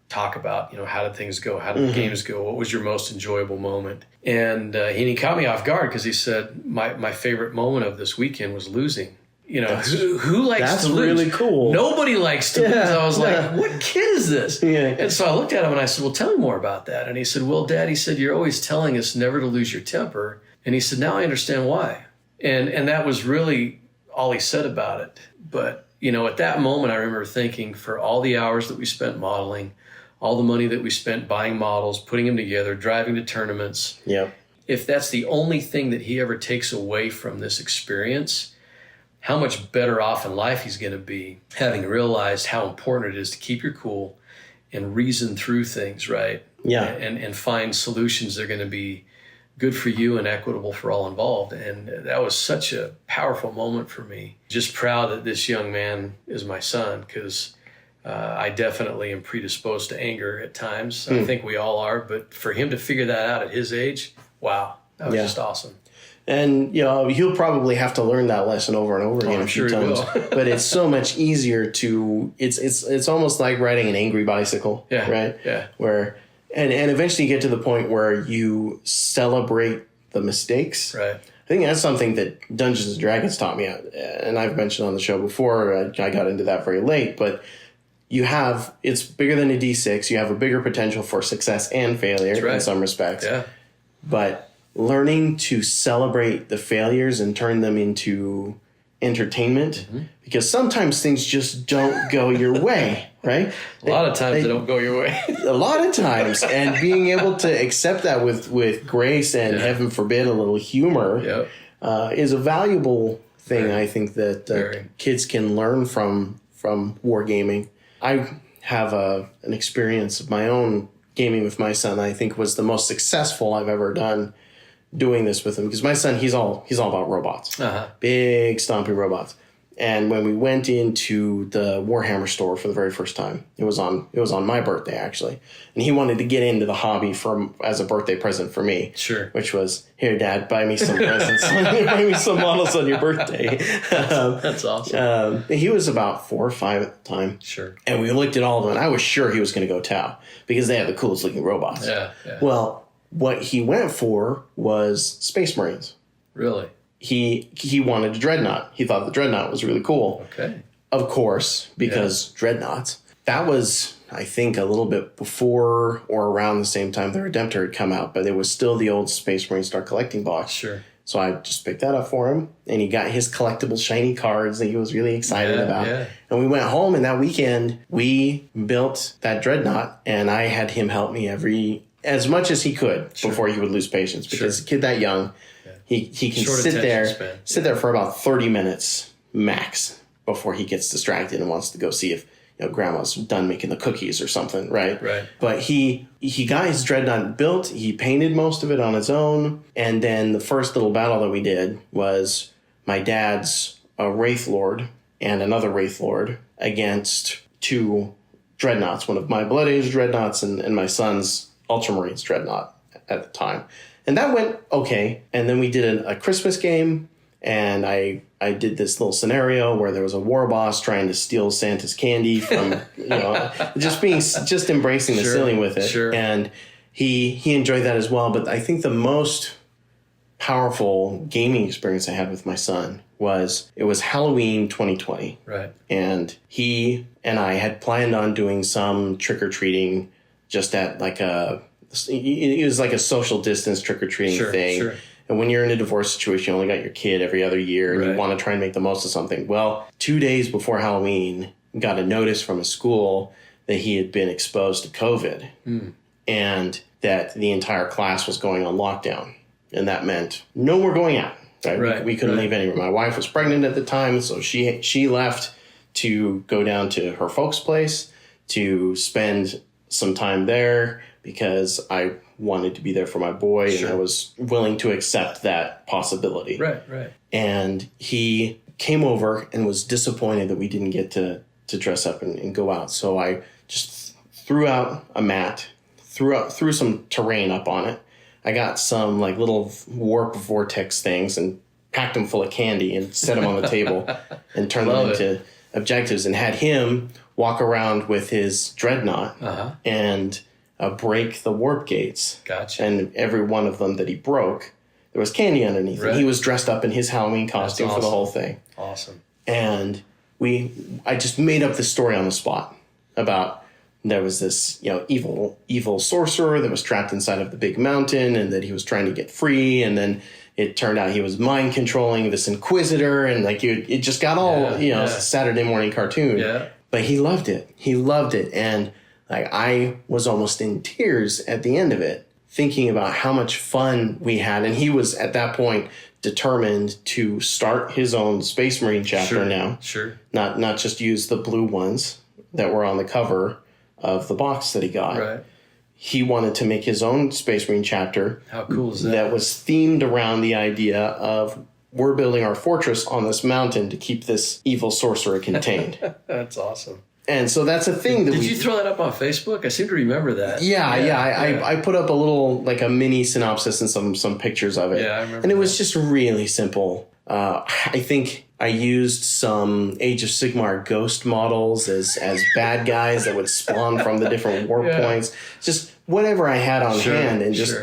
talk about, how did things go? How did the games go? What was your most enjoyable moment? And he caught me off guard because he said, my favorite moment of this weekend was losing. Who likes to lose? That's really cool. Nobody likes to lose. I was like, what kid is this? Yeah. And so I looked at him and I said, well, tell me more about that. And he said, well, Dad, he said, you're always telling us never to lose your temper. And he said, now I understand why. And that was really all he said about it. But, at that moment, I remember thinking, for all the hours that we spent modeling, all the money that we spent buying models, putting them together, driving to tournaments, if that's the only thing that he ever takes away from this experience, how much better off in life he's going to be, having realized how important it is to keep your cool and reason through things, right? Yeah. And find solutions that are going to be good for you and equitable for all involved. And that was such a powerful moment for me. Just proud that this young man is my son, because I definitely am predisposed to anger at times. I think we all are. But for him to figure that out at his age, wow, that was just awesome. And, he'll probably have to learn that lesson over and over again a few times. But it's so much easier to, it's almost like riding an angry bicycle, right? Yeah. Where, and eventually you get to the point where you celebrate the mistakes. Right. I think that's something that Dungeons & Dragons taught me. And I've mentioned on the show before, I got into that very late, but it's bigger than a D6. You have a bigger potential for success and failure in some respects. Yeah. But learning to celebrate the failures and turn them into entertainment, because sometimes things just don't go your way, right? A lot of times they don't go your way. A lot of times. And being able to accept that with grace and, heaven forbid, a little humor is a valuable thing, I think, that kids can learn from wargaming. I have an experience of my own gaming with my son I think was the most successful I've ever done doing this with him, because my son, he's all about robots, big stompy robots. And when we went into the Warhammer store for the very first time, it was on my birthday actually, and he wanted to get into the hobby as a birthday present for me. Sure. Which was, here, Dad, buy me some presents, buy me some models on your birthday. That's awesome. He was about 4 or 5 at the time. Sure. And we looked at all of them, and I was sure he was going to go Tau because they had the coolest looking robots. Yeah. Well, what he went for was Space Marines. Really? He wanted a Dreadnought. He thought the Dreadnought was really cool. Okay. Of course, because Dreadnoughts. That was, I think, a little bit before or around the same time the Redemptor had come out, but it was still the old Space Marine Star collecting box. Sure. So I just picked that up for him, and he got his collectible shiny cards that he was really excited about. Yeah. And we went home, and that weekend we built that Dreadnought, and I had him help me as much as he could before he would lose patience, because a kid that young, he can Short sit attention span. there for about 30 minutes max before he gets distracted and wants to go see if grandma's done making the cookies or something, right? Right. But he got his Dreadnought built. He painted most of it on his own. And then the first little battle that we did was my dad's Wraith Lord and another Wraith Lord against 2 Dreadnoughts, one of my Blood Age Dreadnoughts and my son's Ultramarines Dreadnought at the time. And that went okay. And then we did a Christmas game, and I did this little scenario where there was a war boss trying to steal Santa's candy from, just embracing the silly with it. Sure. And he enjoyed that as well. But I think the most powerful gaming experience I had with my son was Halloween 2020. Right. And he and I had planned on doing some trick-or-treating just at it was like a social distance trick-or-treating thing. Sure. And when you're in a divorce situation, you only got your kid every other year, and you want to try and make the most of something. Well, 2 days before Halloween, got a notice from a school that he had been exposed to COVID and that the entire class was going on lockdown. And that meant no more going out. Right? We couldn't leave anywhere. My wife was pregnant at the time, so she left to go down to her folks' place to spend some time there because I wanted to be there for my boy, and I was willing to accept that possibility. Right. And he came over and was disappointed that we didn't get to dress up and go out. So I just threw out a mat, threw some terrain up on it. I got some like little warp vortex things and packed them full of candy and set them on the table and turned them into objectives, and had him walk around with his Dreadnought and break the warp gates. Gotcha. And every one of them that he broke, there was candy underneath it. He was dressed up in his Halloween costume for the whole thing. Awesome. And I just made up this story on the spot about there was this, evil sorcerer that was trapped inside of the big mountain, and that he was trying to get free. And then it turned out he was mind controlling this inquisitor, and it just got all, Saturday morning cartoon. Yeah. But he loved it. And I was almost in tears at the end of it, thinking about how much fun we had. And he was at that point determined to start his own Space Marine chapter now. Sure. Not just use the blue ones that were on the cover of the box that he got. Right. He wanted to make his own Space Marine chapter. How cool is that? That was themed around the idea of, we're building our fortress on this mountain to keep this evil sorcerer contained. That's awesome. And so that's a thing that Did you throw that up on Facebook? I seem to remember that. Yeah. I put up a little, like a mini synopsis and some pictures of it. Yeah, I remember. And it was just really simple. I think I used some Age of Sigmar ghost models as bad guys that would spawn from the different warp points. Just whatever I had on hand, and just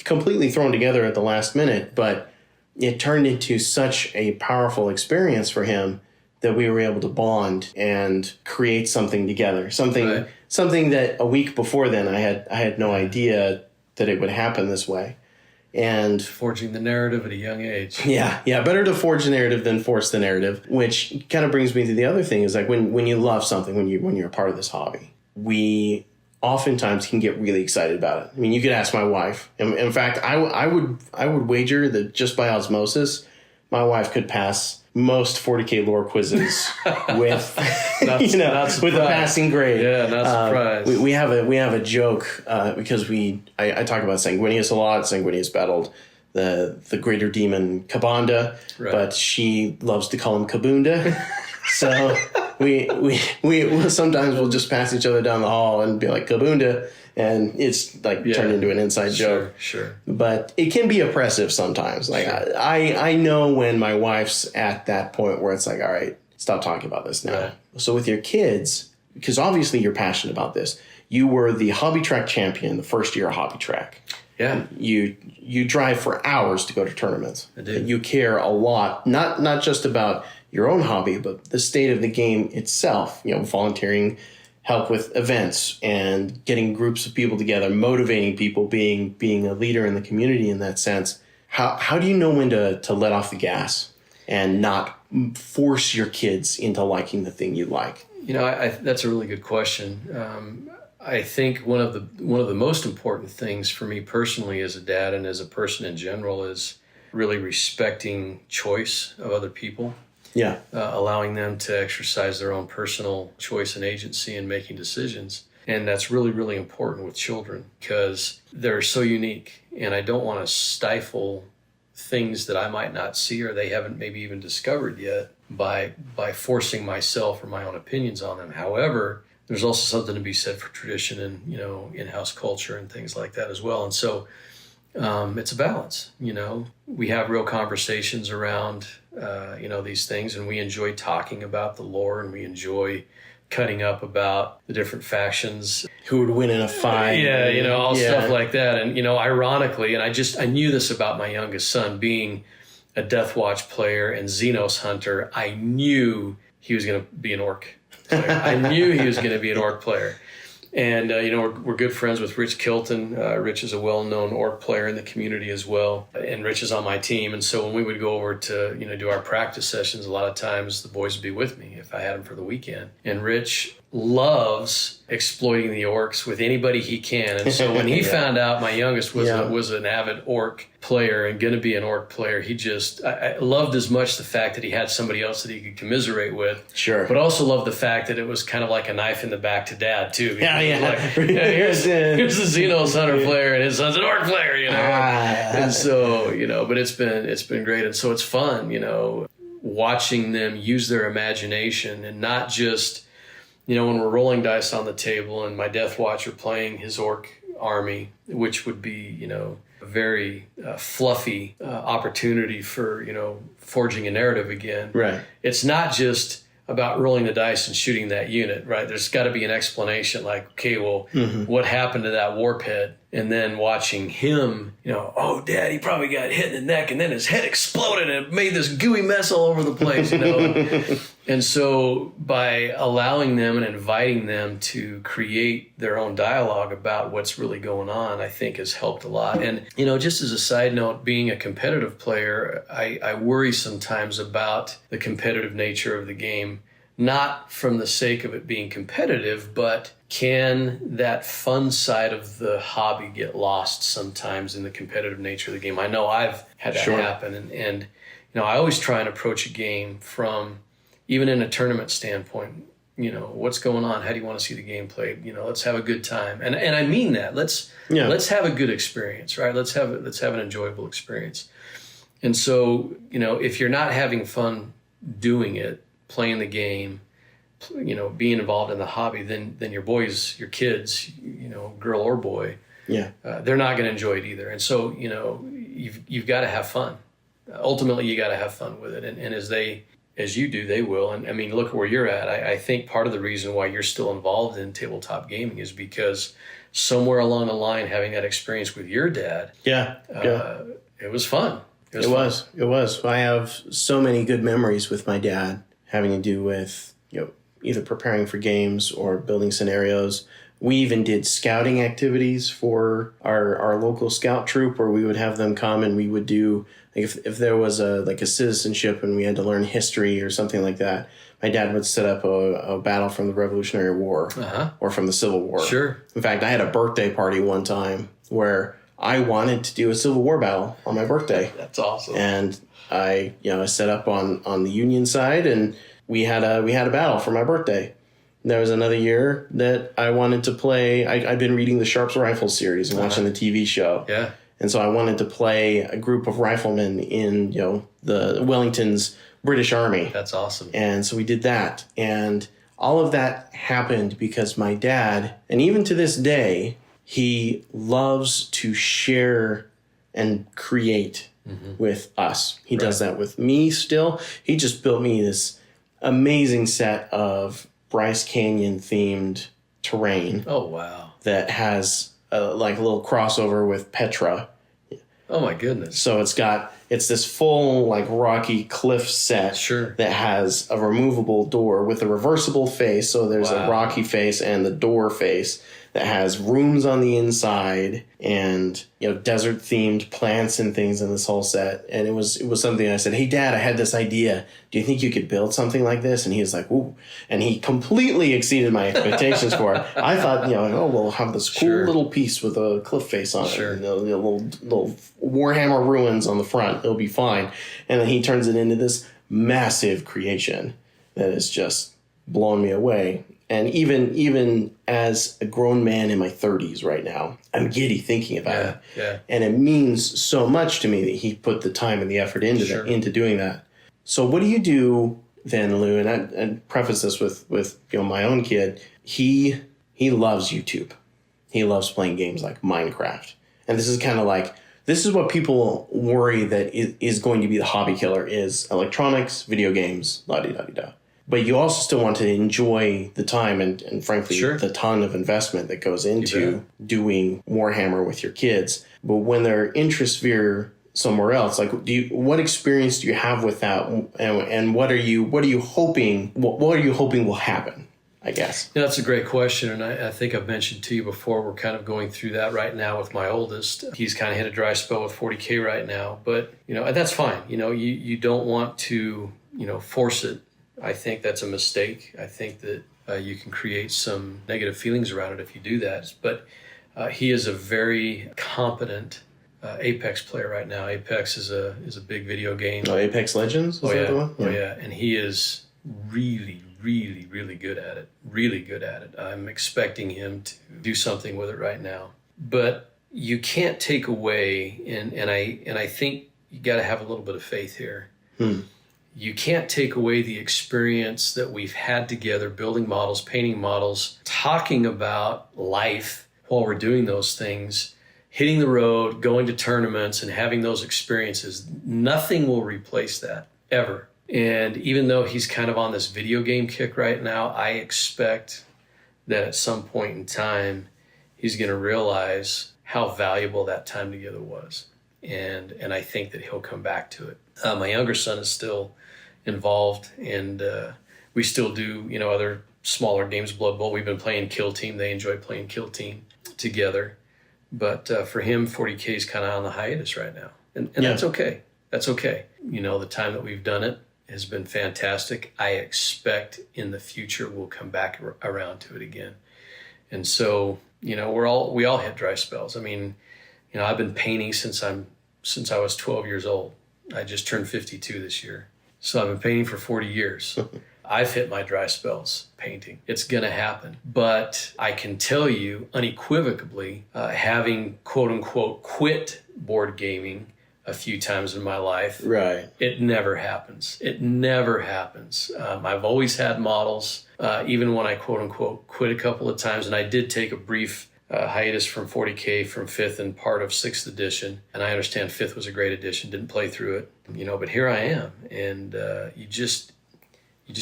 completely thrown together at the last minute. But it turned into such a powerful experience for him that we were able to bond and create something together. Something that a week before then I had no idea that it would happen this way. And forging the narrative at a young age. Yeah. Better to forge the narrative than force the narrative, which kind of brings me to the other thing is like when you love something, when you're a part of this hobby, we oftentimes can get really excited about it. I mean, you could ask my wife. In fact, I would wager that just by osmosis, my wife could pass most 40K lore quizzes with with a passing grade. Yeah, not surprised. We have a joke because I talk about Sanguinius a lot. Sanguinius battled the greater demon Kabanda, Right. but she loves to call him Kabunda. So we sometimes we'll just pass each other down the hall and be like Kabunda, and it's like turned into an inside joke. Sure. But it can be oppressive sometimes. Like I know when my wife's at that point where it's like, all right, stop talking about this now. Right. So with your kids, because obviously you're passionate about this, you were the hobby track champion the first year of hobby track. Yeah. You drive for hours to go to tournaments. I do. You care a lot, not just about your own hobby, but the state of the game itself. Volunteering, help with events, and getting groups of people together, motivating people, being a leader in the community in that sense. How do you know when to let off the gas and not force your kids into liking the thing you like? That's a really good question. I think one of the most important things for me personally as a dad and as a person in general is really respecting choice of other people. Yeah. Allowing them to exercise their own personal choice and agency in making decisions. And that's really, really important with children because they're so unique. And I don't want to stifle things that I might not see or they haven't maybe even discovered yet by forcing myself or my own opinions on them. However, there's also something to be said for tradition and, in-house culture and things like that as well. And so it's a balance, We have real conversations around, these things, and we enjoy talking about the lore, and we enjoy cutting up about the different factions. Who would win in a fight. Stuff like that. And, ironically, and I knew this about my youngest son, being a Death Watch player and Xenos hunter, I knew he was going to be an orc player. I knew he was going to be an orc player. And, we're good friends with Rich Kilton. Rich is a well-known orc player in the community as well. And Rich is on my team. And so when we would go over to, do our practice sessions, a lot of times the boys would be with me if I had them for the weekend. And Rich loves exploiting the orcs with anybody he can. And so when he found out my youngest was an avid orc player and going to be an orc player, I loved as much the fact that he had somebody else that he could commiserate with. Sure. But also loved the fact that it was kind of like a knife in the back to dad too. Here's the Xenos hunter player and his son's an orc player, And so, but it's been great. And so it's fun, watching them use their imagination and not just, when we're rolling dice on the table and my Death Watcher playing his orc army, which would be, a very fluffy opportunity for, forging a narrative again. Right. It's not just about rolling the dice and shooting that unit, right? There's got to be an explanation like, okay, well, what happened to that warp head? And then watching him, oh, Dad, he probably got hit in the neck and then his head exploded and it made this gooey mess all over the place, And so by allowing them and inviting them to create their own dialogue about what's really going on, I think has helped a lot. And, just as a side note, being a competitive player, I worry sometimes about the competitive nature of the game, not from the sake of it being competitive, but can that fun side of the hobby get lost sometimes in the competitive nature of the game? I know I've had that happen. And I always try and approach a game from, even in a tournament standpoint, what's going on? How do you want to see the game played? Let's have a good time. And I mean that. Let's have a good experience, right? Let's have an enjoyable experience. And so, if you're not having fun doing it, playing the game, being involved in the hobby, then your boys, your kids, girl or boy, they're not going to enjoy it either. And so, you've got to have fun. Ultimately, you got to have fun with it. And as you do, they will. And I mean, look where you're at. I think part of the reason why you're still involved in tabletop gaming is because somewhere along the line, having that experience with your dad, it was fun. It was. I have so many good memories with my dad having to do with, either preparing for games or building scenarios. We even did scouting activities for our local scout troop where we would have them come and we would do, like if there was a citizenship and we had to learn history or something like that, my dad would set up a battle from the Revolutionary War or from the Civil War. Sure. In fact, I had a birthday party one time where I wanted to do a Civil War battle on my birthday. That's awesome. And I set up on the Union side and we had a battle for my birthday. There was another year that I wanted to play. I'd been reading the Sharps Rifles series and watching the TV show. Yeah. And so I wanted to play a group of riflemen in, the Wellington's British Army. That's awesome. And so we did that. And all of that happened because my dad, and even to this day, he loves to share and create with us. He does that with me still. He just built me this amazing set of Bryce Canyon themed terrain. Oh, wow. That has like a little crossover with Petra. Oh my goodness. So it's this full like rocky cliff set that has a removable door with a reversible face. So there's a rocky face and the door face that has rooms on the inside and, desert themed plants and things in this whole set. And it was something I said, "Hey Dad, I had this idea. Do you think you could build something like this?" And he was like, "Ooh." And he completely exceeded my expectations for it. I thought, we'll have this cool little piece with a cliff face on it. And, little Warhammer ruins on the front. It'll be fine. And then he turns it into this massive creation that has just blown me away. And even as a grown man in my 30s right now, I'm giddy thinking about it. Yeah. And it means so much to me that he put the time and the effort into doing that. So what do you do then, Lou? And I preface this with my own kid. He loves YouTube. He loves playing games like Minecraft. And this is kind of like, this is what people worry that is going to be the hobby killer is electronics, video games, la-di-da-di-da. But you also still want to enjoy the time and frankly, the ton of investment that goes into doing Warhammer with your kids. But when their interests veer somewhere else, like what experience do you have with that, and what are you hoping will happen? I guess. That's a great question, and I think I've mentioned to you before. We're kind of going through that right now with my oldest. He's kind of hit a dry spell with 40K right now, but that's fine. You don't want to force it. I think that's a mistake. I think that you can create some negative feelings around it if you do that. But he is a very competent Apex player right now. Apex is a big video game. Oh, Apex Legends? Is that the one? Yeah. Oh, yeah. And he is really, really, really good at it. Really good at it. I'm expecting him to do something with it right now. But you can't take away, and I think you got to have a little bit of faith here. You can't take away the experience that we've had together, building models, painting models, talking about life while we're doing those things, hitting the road, going to tournaments, and having those experiences. Nothing will replace that, ever. And even though he's kind of on this video game kick right now, I expect that at some point in time, he's going to realize how valuable that time together was. And I think that he'll come back to it. My younger son is still involved, and we still do other smaller games. Blood Bowl, we've been playing Kill Team. They enjoy playing Kill Team together, but for him 40K is kind of on the hiatus right now, and that's okay. The time that we've done it has been fantastic. I expect in the future we'll come back around to it again. And so we all hit dry spells. I mean, I've been painting since I was 12 years old. I just turned 52 this year. So I've been painting for 40 years. I've hit my dry spells painting. It's going to happen. But I can tell you unequivocally, having quote unquote quit board gaming a few times in my life, right? It never happens. It never happens. I've always had models, even when I quote unquote quit a couple of times. And I did take a brief hiatus from 40K from 5th and part of 6th edition. And I understand 5th was a great edition, didn't play through it, but here I am. And you just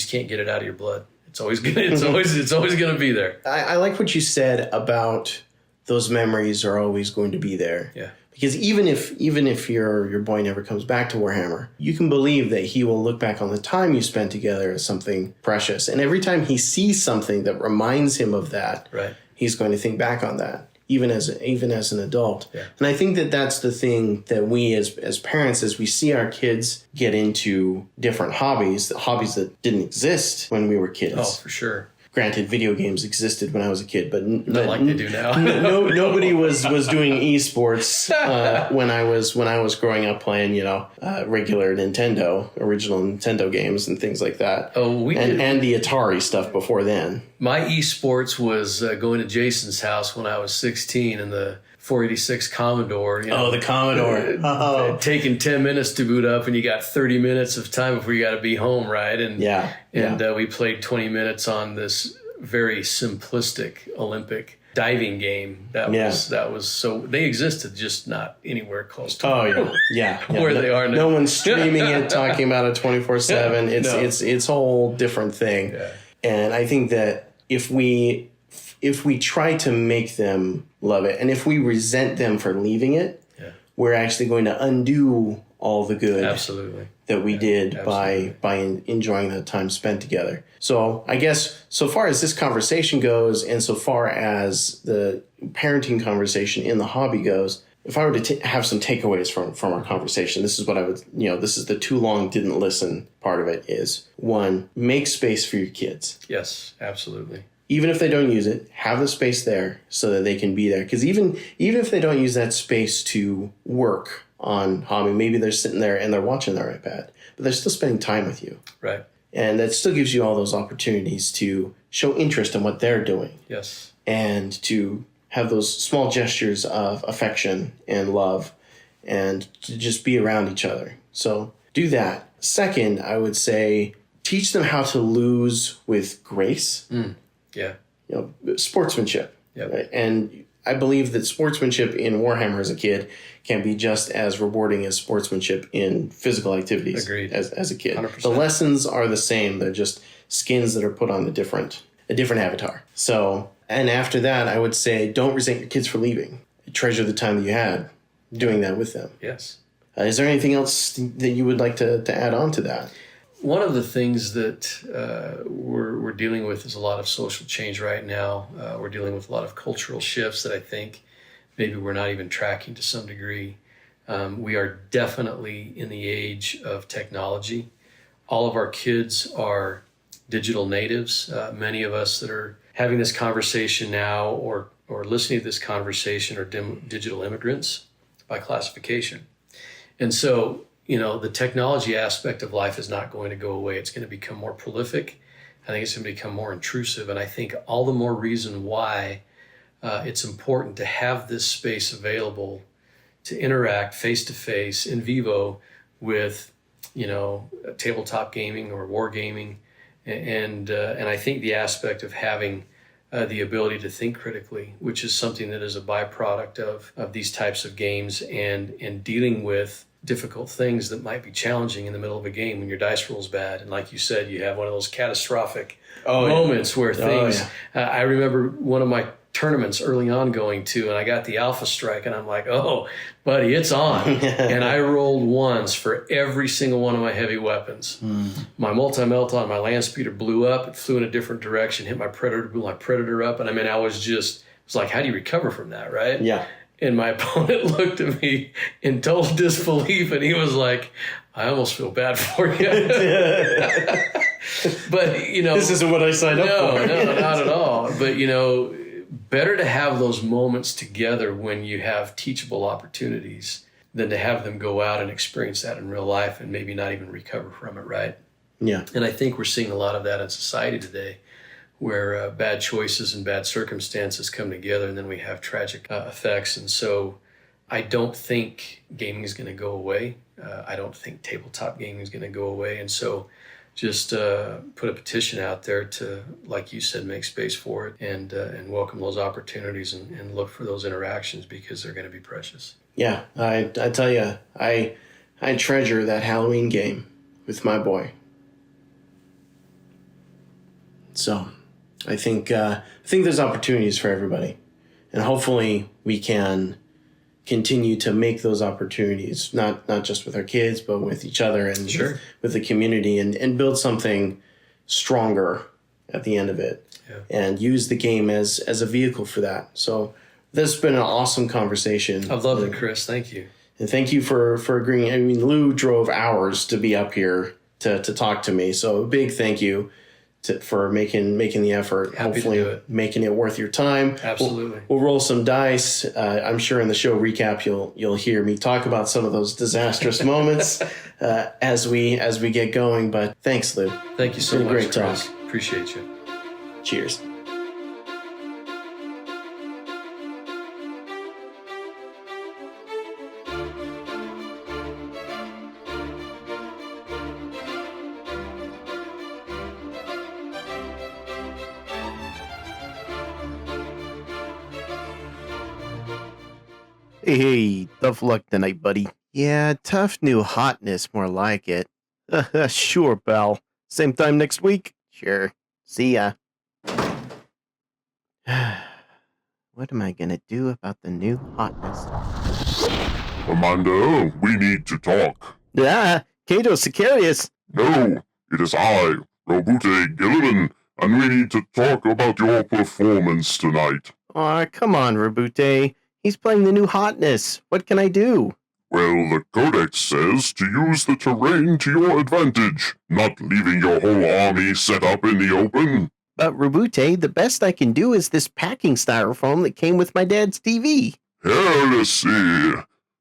can't get it out of your blood. It's always going to be there. I like what you said about those memories are always going to be there. Yeah. Because even if your boy never comes back to Warhammer, you can believe that he will look back on the time you spent together as something precious. And every time he sees something that reminds him of that, right, he's going to think back on that, even as an adult. Yeah. And I think that that's the thing that we as parents, as we see our kids get into different hobbies that didn't exist when we were kids. Oh, for sure. Granted, video games existed when I was a kid, but not like they do now. Nobody was doing esports when I was growing up playing, regular original Nintendo games and things like that. Oh, we did. And the Atari stuff before then. My esports was going to Jason's house when I was 16 in the 486 Commodore. Oh, the Commodore. Taking 10 minutes to boot up, and you got 30 minutes of time before you got to be home, right? And we played 20 minutes on this very simplistic Olympic diving game. That was so they existed, just not anywhere close to where they are now. No one's streaming it, talking about it 24/7. It's a whole different thing. Yeah. And I think that if we try to make them love it, and if we resent them for leaving it, we're actually going to undo all the good that we did by enjoying the time spent together. So I guess so far as this conversation goes, and so far as the parenting conversation in the hobby goes, if I were to have some takeaways from our conversation, this is what I would, this is the too long didn't listen part of it is, 1, make space for your kids. Yes, absolutely. Even if they don't use it, have the space there so that they can be there. Because even if they don't use that space to work on hobby, maybe they're sitting there and they're watching their iPad, but they're still spending time with you. Right. And that still gives you all those opportunities to show interest in what they're doing. Yes. And to have those small gestures of affection and love and to just be around each other. So do that. Second, I would say teach them how to lose with grace. Yeah. Sportsmanship. Yep. Right? And I believe that sportsmanship in Warhammer as a kid can be just as rewarding as sportsmanship in physical activities. Agreed. As a kid. 100%. The lessons are the same. They're just skins that are put on a different avatar. So, and after that, I would say don't resent your kids for leaving. Treasure the time that you had doing that with them. Yes. Is there anything else that you would like to add on to that? One of the things that we're dealing with is a lot of social change right now. We're dealing with a lot of cultural shifts that I think maybe we're not even tracking to some degree. We are definitely in the age of technology. All of our kids are digital natives. Many of us that are having this conversation now or listening to this conversation are digital immigrants by classification. And so, the technology aspect of life is not going to go away. It's going to become more prolific. I think it's going to become more intrusive. And I think all the more reason why it's important to have this space available to interact face-to-face in vivo with, tabletop gaming or wargaming. And I think the aspect of having the ability to think critically, which is something that is a byproduct of these types of games and dealing with difficult things that might be challenging in the middle of a game when your dice roll's bad. And like you said, you have one of those catastrophic moments where things... I remember one of my tournaments early on going to, and I got the alpha strike, and I'm like, oh, buddy, it's on. And I rolled ones for every single one of my heavy weapons. My multi-melt on my land speeder blew up. It flew in a different direction, hit my predator, blew my predator up. And I mean, I was like, how do you recover from that, right? Yeah. And my opponent looked at me in total disbelief, and he was like, I almost feel bad for you. But, this isn't what I signed up for. No, not at all. But, better to have those moments together when you have teachable opportunities than to have them go out and experience that in real life and maybe not even recover from it, right? Yeah. And I think we're seeing a lot of that in society today, where bad choices and bad circumstances come together, and then we have tragic effects. And so I don't think gaming is going to go away. I don't think tabletop gaming is going to go away. And so just put a petition out there to, like you said, make space for it and welcome those opportunities and look for those interactions, because they're going to be precious. Yeah, I tell you, I treasure that Halloween game with my boy. So I think there's opportunities for everybody, and hopefully we can continue to make those opportunities, not just with our kids, but with each other and with the community, and build something stronger at the end of it, and use the game as a vehicle for that. So this has been an awesome conversation. I've loved it, Chris. Thank you. And thank you for agreeing. I mean, Lou drove hours to be up here to talk to me. So a big thank you for making the effort. Happy hopefully to do it. Making it worth your time. Absolutely. We'll roll some dice. I'm sure in the show recap you'll hear me talk about some of those disastrous moments as we get going. But thanks, Lou. Thank you so much. Great talk. Chris. Appreciate you. Cheers. Hey, tough luck tonight, buddy. Yeah, tough new hotness, more like it. Sure, pal. Same time next week? Sure. See ya. What am I gonna do about the new hotness? Commander, we need to talk. Cato Sicarius. No, it is I, Robute Gilliman, and we need to talk about your performance tonight. Aw, come on, Rabute. He's playing the new hotness. What can I do? Well, the Codex says to use the terrain to your advantage, not leaving your whole army set up in the open. But Rabute, the best I can do is this packing styrofoam that came with my dad's TV. Heresy!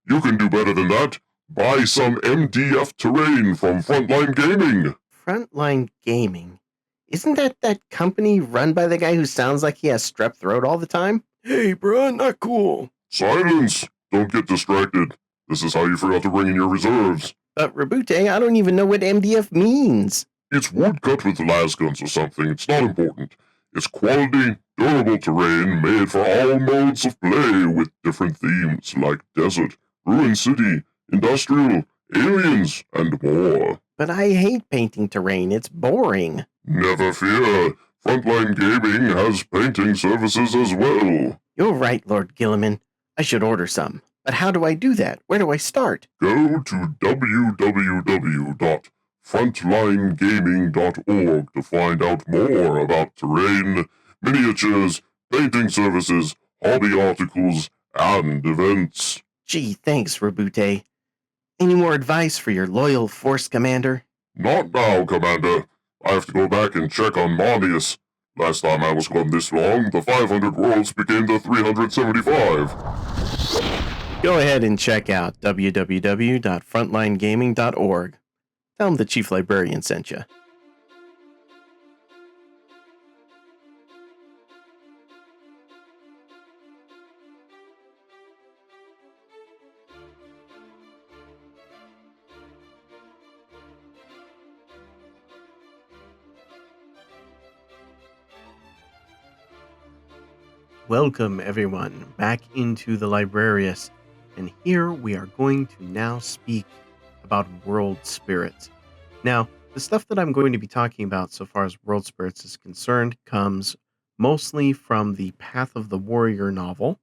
You can do better than that. Buy some MDF terrain from Frontline Gaming. Frontline Gaming? Isn't that company run by the guy who sounds like he has strep throat all the time? Hey, bruh, not cool. Silence! Don't get distracted. This is how you forgot to bring in your reserves. But Rabute, I don't even know what MDF means. It's wood cut with las guns or something. It's not important. It's quality, durable terrain made for all modes of play with different themes like desert, ruined city, industrial, aliens, and more. But I hate painting terrain. It's boring. Never fear. Frontline Gaming has painting services as well. You're right, Lord Gilliman. I should order some. But how do I do that? Where do I start? Go to www.frontlinegaming.org to find out more about terrain, miniatures, painting services, hobby articles, and events. Gee, thanks, Rabute. Any more advice for your loyal Force Commander? Not now, Commander. I have to go back and check on Marnius. Last time I was gone this long, the 500 worlds became the 375. Go ahead and check out www.frontlinegaming.org. Tell them the Chief Librarian sent you. Welcome, everyone, back into the Librarius, and here we are going to now speak about world spirits. Now, the stuff that I'm going to be talking about so far as world spirits is concerned comes mostly from the Path of the Warrior novel,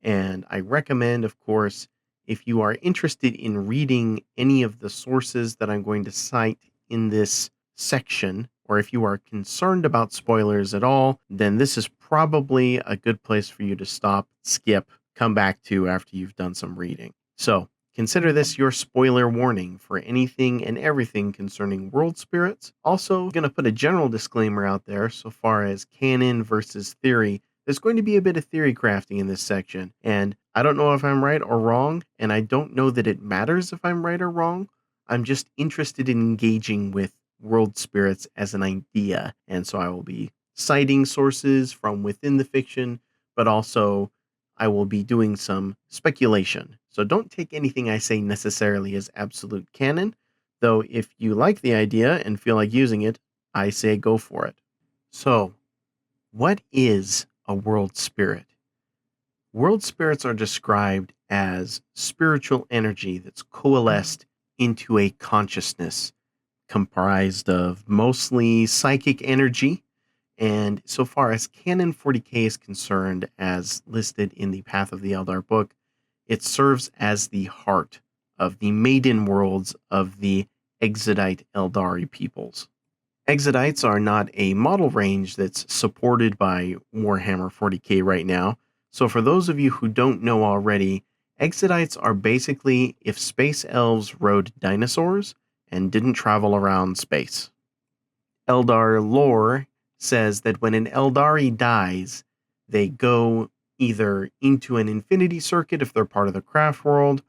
and I recommend, of course, if you are interested in reading any of the sources that I'm going to cite in this section, or if you are concerned about spoilers at all, then this is probably a good place for you to stop, skip, come back to after you've done some reading. So, consider this your spoiler warning for anything and everything concerning world spirits. Also, I'm going to put a general disclaimer out there so far as canon versus theory. There's going to be a bit of theory crafting in this section, and I don't know if I'm right or wrong, and I don't know that it matters if I'm right or wrong. I'm just interested in engaging with world spirits as an idea, and so I will be citing sources from within the fiction, but also I will be doing some speculation. So don't take anything I say necessarily as absolute canon, though if you like the idea and feel like using it, I say go for it. So, what is a world spirit? World spirits are described as spiritual energy that's coalesced into a consciousness comprised of mostly psychic energy, and so far as Canon 40K is concerned, as listed in the Path of the Eldar book, it serves as the heart of the maiden worlds of the Exodite Aeldari peoples. Exodites are not a model range that's supported by Warhammer 40K right now, so for those of you who don't know already, Exodites are basically if space elves rode dinosaurs and didn't travel around space. Eldar lore says that when an Aeldari dies, they go either into an infinity circuit if they're part of the craft world,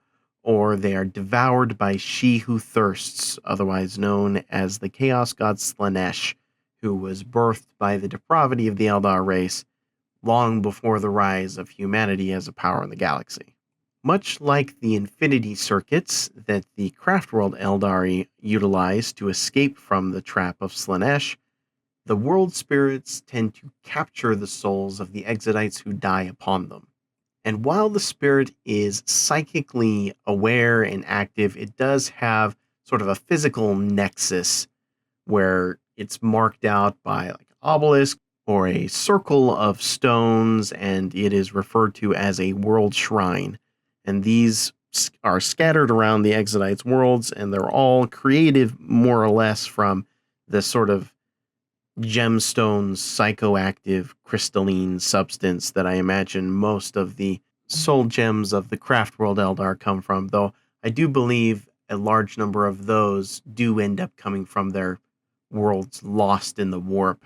or they are devoured by She Who Thirsts, otherwise known as the Chaos God Slaanesh, who was birthed by the depravity of the Eldar race long before the rise of humanity as a power in the galaxy. Much like the infinity circuits that the Craftworld Aeldari utilize to escape from the trap of Slaanesh, the world spirits tend to capture the souls of the Exodites who die upon them. And while the spirit is psychically aware and active, it does have sort of a physical nexus where it's marked out by like an obelisk or a circle of stones, and it is referred to as a world shrine. And these are scattered around the Exodites' worlds, and they're all created more or less from the sort of gemstones, psychoactive, crystalline substance that I imagine most of the soul gems of the craft world Eldar come from, though I do believe a large number of those do end up coming from their worlds lost in the warp.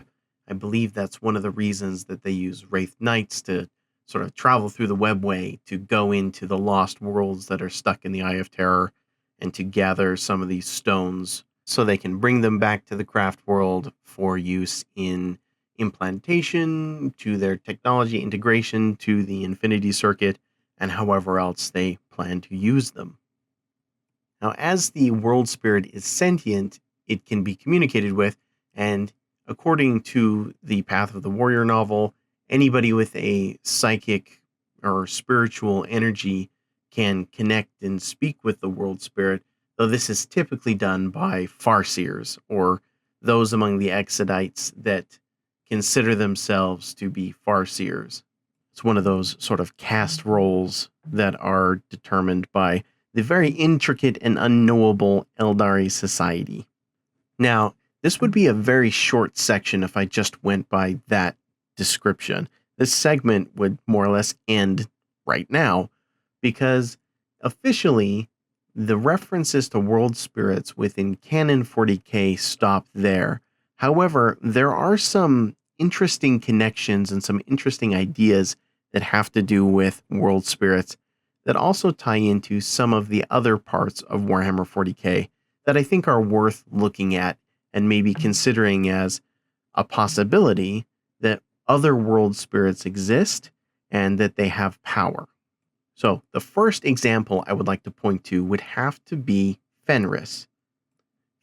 I believe that's one of the reasons that they use Wraith Knights to sort of travel through the webway to go into the lost worlds that are stuck in the Eye of Terror and to gather some of these stones so they can bring them back to the craft world for use in implantation, to their technology integration, to the Infinity Circuit, and however else they plan to use them. Now, as the world spirit is sentient, it can be communicated with, and according to the Path of the Warrior novel, anybody with a psychic or spiritual energy can connect and speak with the world spirit, though this is typically done by farseers, or those among the Exodites that consider themselves to be farseers. It's one of those sort of caste roles that are determined by the very intricate and unknowable Aeldari society. Now, this would be a very short section if I just went by that description. This segment would more or less end right now, because officially, the references to world spirits within Canon 40K stop there. However, there are some interesting connections and some interesting ideas that have to do with world spirits that also tie into some of the other parts of Warhammer 40K that I think are worth looking at and maybe considering as a possibility that other world spirits exist and that they have power. So the first example I would like to point to would have to be Fenris.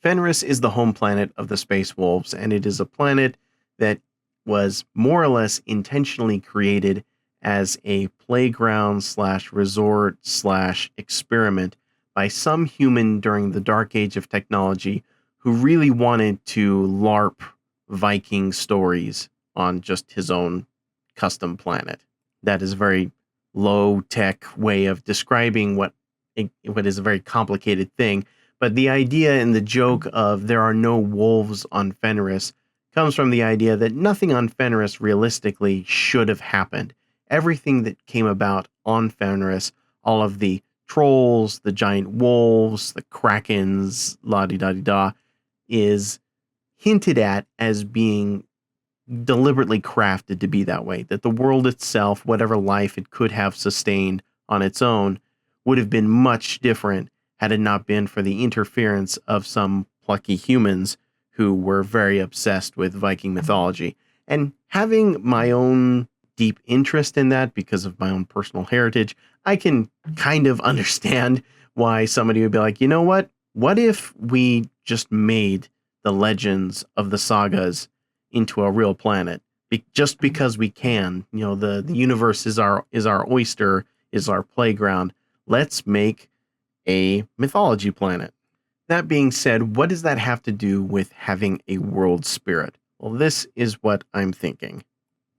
Fenris is the home planet of the Space Wolves, and it is a planet that was more or less intentionally created as a playground / resort / experiment by some human during the Dark Age of technology who really wanted to LARP Viking stories on just his own custom planet. That is a very low-tech way of describing what is a very complicated thing. But the idea and the joke of there are no wolves on Fenris comes from the idea that nothing on Fenris realistically should have happened. Everything that came about on Fenris, all of the trolls, the giant wolves, the krakens, la-di-da-di-da, is hinted at as being deliberately crafted to be that way, that the world itself, whatever life it could have sustained on its own, would have been much different had it not been for the interference of some plucky humans who were very obsessed with Viking mythology. And having my own deep interest in that because of my own personal heritage, I can kind of understand why somebody would be like, you know what? What if we just made the legends of the sagas into a real planet? Just because we can. You know, the universe is our oyster, is our playground. Let's make a mythology planet. That being said, what does that have to do with having a world spirit? Well, this is what I'm thinking.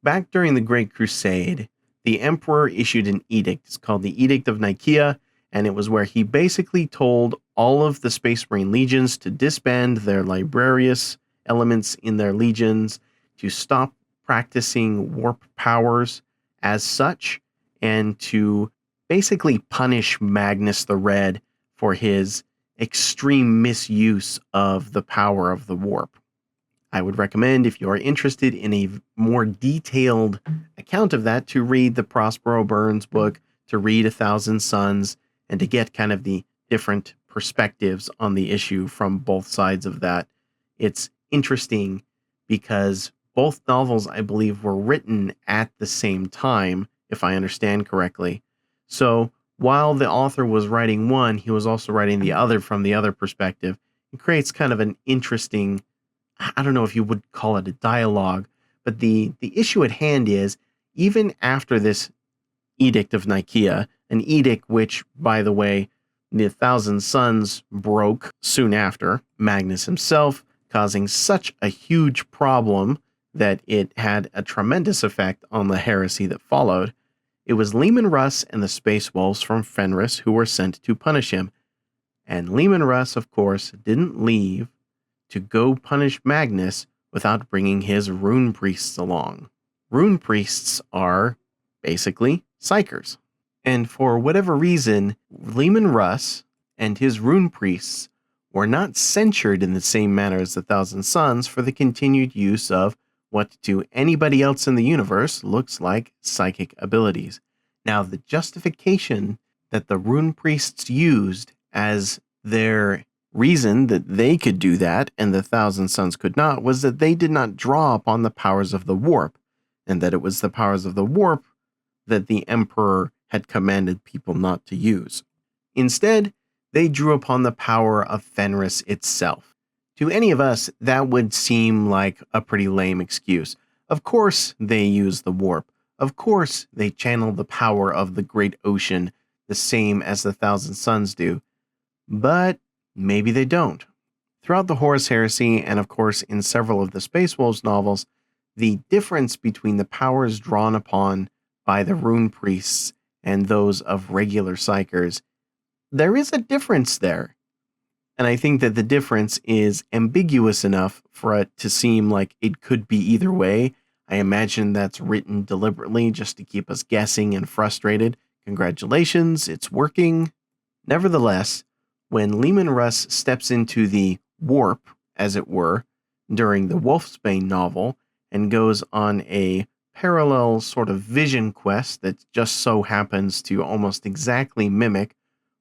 Back during the Great Crusade, the Emperor issued an edict. It's called the Edict of Nicaea, and it was where he basically told all of the Space Marine legions to disband their librarious elements in their legions, to stop practicing warp powers as such, and to basically punish Magnus the Red for his extreme misuse of the power of the warp. I would recommend, if you are interested in a more detailed account of that, to read the Prospero Burns book, to read 1,000 Suns, and to get kind of the different perspectives on the issue from both sides of that. It's interesting because both novels, I believe, were written at the same time, if I understand correctly. So while the author was writing one, he was also writing the other from the other perspective. It creates kind of an interesting, I don't know if you would call it a dialogue, but the issue at hand is, even after this Edict of Nicaea, an edict which, by the way, the Thousand Sons broke soon after, Magnus himself causing such a huge problem that it had a tremendous effect on the heresy that followed. It was Leman Russ and the Space Wolves from Fenris who were sent to punish him. And Leman Russ, of course, didn't leave to go punish Magnus without bringing his rune priests along. Rune priests are basically psychers. And for whatever reason, Leman Russ and his rune priests were not censured in the same manner as the Thousand Sons for the continued use of what to anybody else in the universe looks like psychic abilities. Now, the justification that the rune priests used as their reason that they could do that and the Thousand Sons could not was that they did not draw upon the powers of the warp, and that it was the powers of the warp that the Emperor had commanded people not to use. Instead, they drew upon the power of Fenris itself. To any of us, that would seem like a pretty lame excuse. Of course they use the warp. Of course they channel the power of the great ocean the same as the Thousand Sons do. But maybe they don't. Throughout the Horus Heresy, and of course in several of the Space Wolves novels, the difference between the powers drawn upon by the rune priests and those of regular psychers, there is a difference there. And I think that the difference is ambiguous enough for it to seem like it could be either way. I imagine that's written deliberately just to keep us guessing and frustrated. Congratulations, it's working. Nevertheless, when Leman Russ steps into the warp, as it were, during the Wolfsbane novel, and goes on a parallel sort of vision quest that just so happens to almost exactly mimic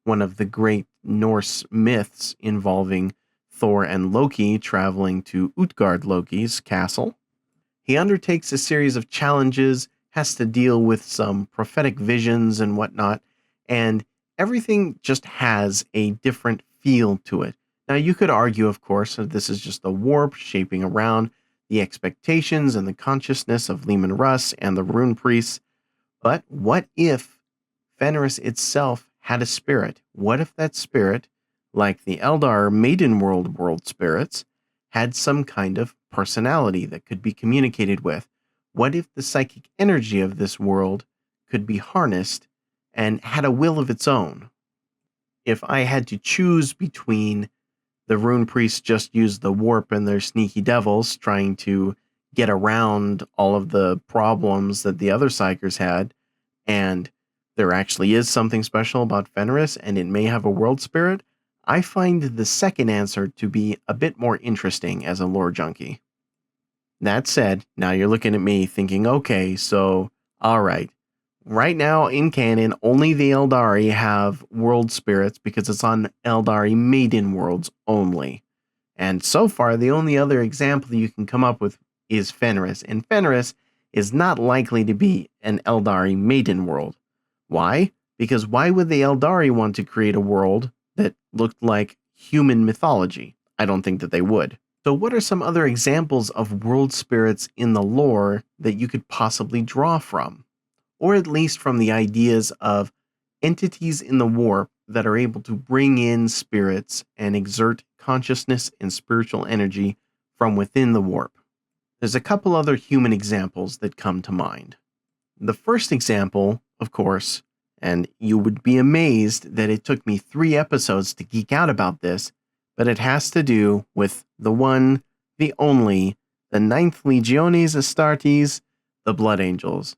one of the great Norse myths involving Thor and Loki traveling to Utgard Loki's castle. He undertakes a series of challenges, has to deal with some prophetic visions and whatnot, and everything just has a different feel to it. Now, you could argue, of course, that this is just the warp shaping around the expectations and the consciousness of Leman Russ and the rune priests, but what if Fenris itself had a spirit? What if that spirit, like the Eldar Maiden world spirits, had some kind of personality that could be communicated with? What if the psychic energy of this world could be harnessed and had a will of its own? If I had to choose between the rune priests just use the warp and their sneaky devils trying to get around all of the problems that the other psychers had, and there actually is something special about Fenris and it may have a world spirit, I find the second answer to be a bit more interesting as a lore junkie. That said, now you're looking at me thinking, okay, so, alright. Right now in canon, only the Aeldari have world spirits because it's on Aeldari Maiden worlds only. And so far, the only other example you can come up with is Fenris. And Fenris is not likely to be an Aeldari Maiden world. Why? Because why would the Aeldari want to create a world that looked like human mythology? I don't think that they would. So what are some other examples of world spirits in the lore that you could possibly draw from? Or at least from the ideas of entities in the warp that are able to bring in spirits and exert consciousness and spiritual energy from within the warp. There's a couple other human examples that come to mind. The first example, of course, and you would be amazed that it took me 3 episodes to geek out about this, but it has to do with the one, the only, the 9th Legiones Astartes, the Blood Angels.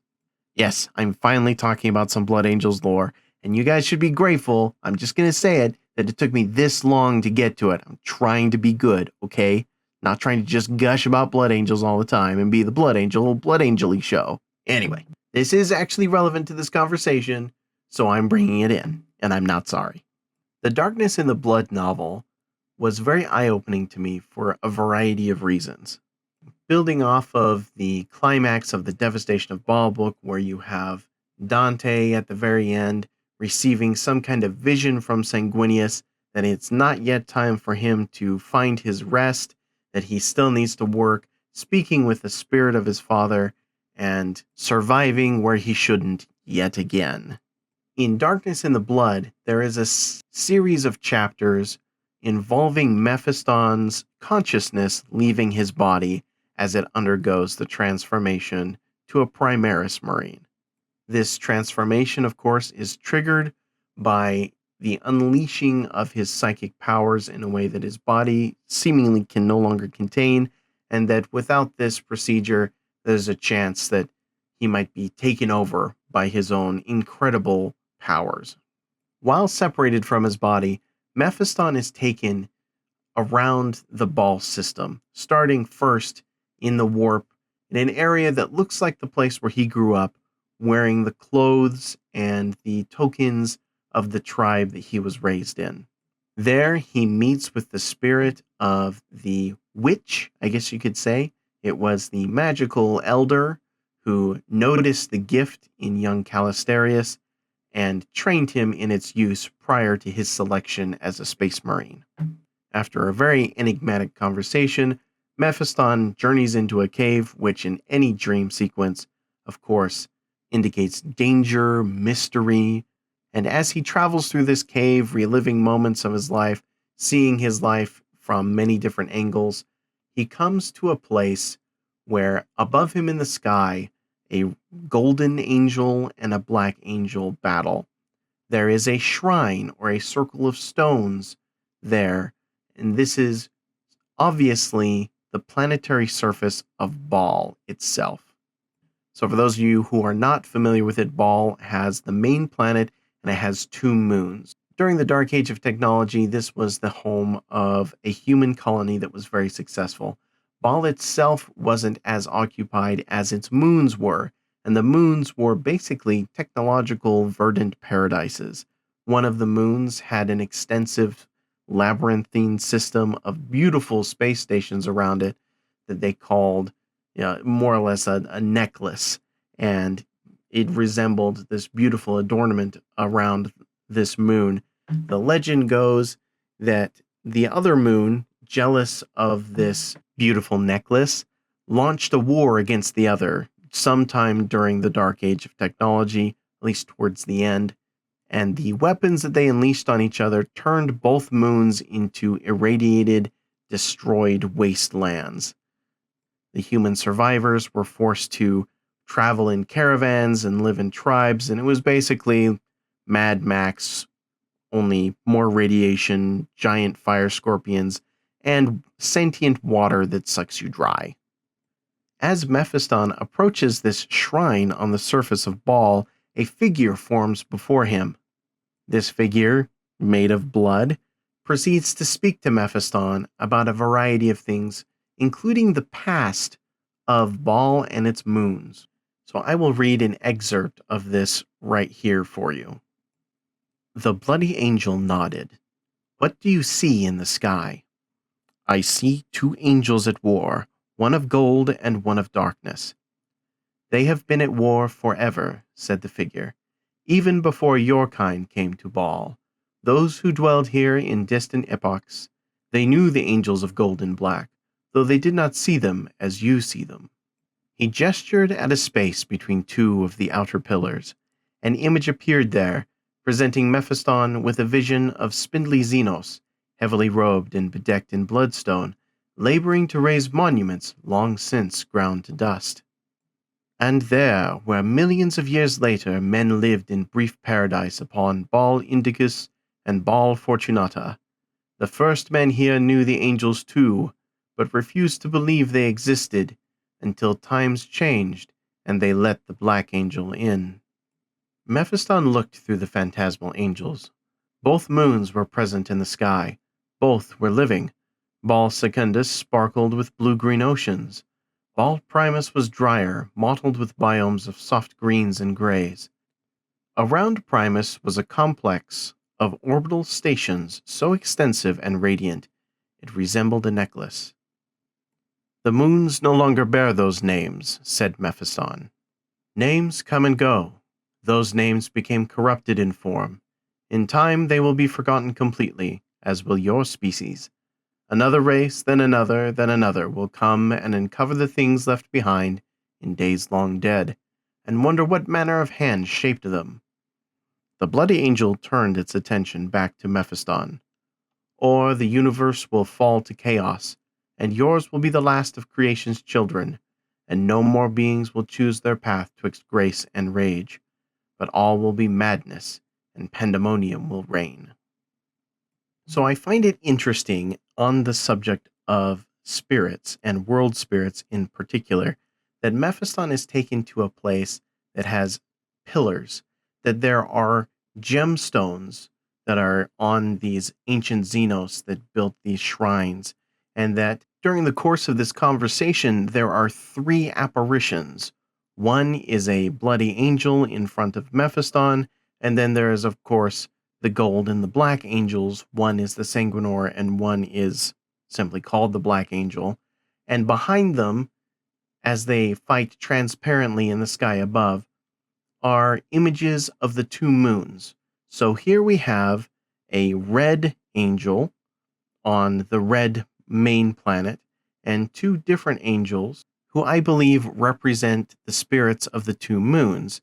Yes, I'm finally talking about some Blood Angels lore, and you guys should be grateful, I'm just going to say it, that it took me this long to get to it. I'm trying to be good, okay? Not trying to just gush about Blood Angels all the time and be the Blood Angel-y show. Anyway, this is actually relevant to this conversation, so I'm bringing it in, and I'm not sorry. The Darkness in the Blood novel was very eye-opening to me for a variety of reasons. Building off of the climax of the Devastation of Baal book, where you have Dante at the very end receiving some kind of vision from Sanguinius that it's not yet time for him to find his rest, that he still needs to work, speaking with the spirit of his father, and surviving where he shouldn't yet again. In Darkness in the Blood, there is a series of chapters involving Mephiston's consciousness leaving his body as it undergoes the transformation to a Primaris Marine. This transformation, of course, is triggered by the unleashing of his psychic powers in a way that his body seemingly can no longer contain, and that without this procedure, there's a chance that he might be taken over by his own incredible powers. While separated from his body, Mephiston is taken around the Ball system, starting first in the warp, in an area that looks like the place where he grew up, wearing the clothes and the tokens of the tribe that he was raised in. There, he meets with the spirit of the witch, I guess you could say. It was the magical elder who noticed the gift in young Calistarius and trained him in its use prior to his selection as a Space Marine. After a very enigmatic conversation, Mephiston journeys into a cave, which in any dream sequence, of course, indicates danger, mystery, and as he travels through this cave, reliving moments of his life, seeing his life from many different angles, he comes to a place where above him in the sky, a golden angel and a black angel battle. There is a shrine or a circle of stones there, and this is obviously the planetary surface of Ball itself. So for those of you who are not familiar with it, Ball has the main planet and it has 2 moons. During the Dark Age of technology, this was the home of a human colony that was very successful. Ball itself wasn't as occupied as its moons were, and the moons were basically technological verdant paradises. One of the moons had an extensive labyrinthine system of beautiful space stations around it that they called more or less a necklace, and it resembled this beautiful adornment around this moon. The legend goes that the other moon, jealous of this beautiful necklace, launched a war against the other sometime during the Dark Age of technology, at least towards the end, and the weapons that they unleashed on each other turned both moons into irradiated, destroyed wastelands. The human survivors were forced to travel in caravans and live in tribes, and it was basically Mad Max, only more radiation, giant fire scorpions, and sentient water that sucks you dry. As Mephiston approaches this shrine on the surface of Ball, a figure forms before him. This figure, made of blood, proceeds to speak to Mephiston about a variety of things, including the past of Ball and its moons. So I will read an excerpt of this right here for you. The bloody angel nodded. What do you see in the sky? I see 2 angels at war, one of gold and one of darkness. They have been at war forever, said the figure, even before your kind came to Ball. Those who dwelled here in distant epochs, they knew the angels of gold and black, though they did not see them as you see them. He gestured at a space between 2 of the outer pillars. An image appeared there, presenting Mephiston with a vision of spindly Xenos, heavily robed and bedecked in bloodstone, laboring to raise monuments long since ground to dust. And there, where millions of years later men lived in brief paradise upon Ball Indicus and Ball Fortunata, the first men here knew the angels too, but refused to believe they existed until times changed and they let the Black Angel in. Mephiston looked through the phantasmal angels. Both moons were present in the sky. Both were living. Ball Secundus sparkled with blue-green oceans. Ball Primus was drier, mottled with biomes of soft greens and grays. Around Primus was a complex of orbital stations so extensive and radiant it resembled a necklace. The moons no longer bear those names, said Mephiston. Names come and go. Those names became corrupted in form. In time they will be forgotten completely, as will your species. Another race, then another will come and uncover the things left behind in days long dead, and wonder what manner of hand shaped them. The bloody angel turned its attention back to Mephiston. Or the universe will fall to chaos, and yours will be the last of creation's children, and no more beings will choose their path twixt grace and rage, but all will be madness, and pandemonium will reign. So I find it interesting on the subject of spirits, and world spirits in particular, that Mephiston is taken to a place that has pillars, that there are gemstones that are on these ancient Xenos that built these shrines, and that during the course of this conversation, there are 3 apparitions. One is a bloody angel in front of Mephiston, and then there is, of course, the gold and the black angels. One is the Sanguinor, and one is simply called the Black Angel. And behind them, as they fight transparently in the sky above, are images of the 2 moons. So here we have a red angel on the red main planet, and 2 different angels who I believe represent the spirits of the 2 moons.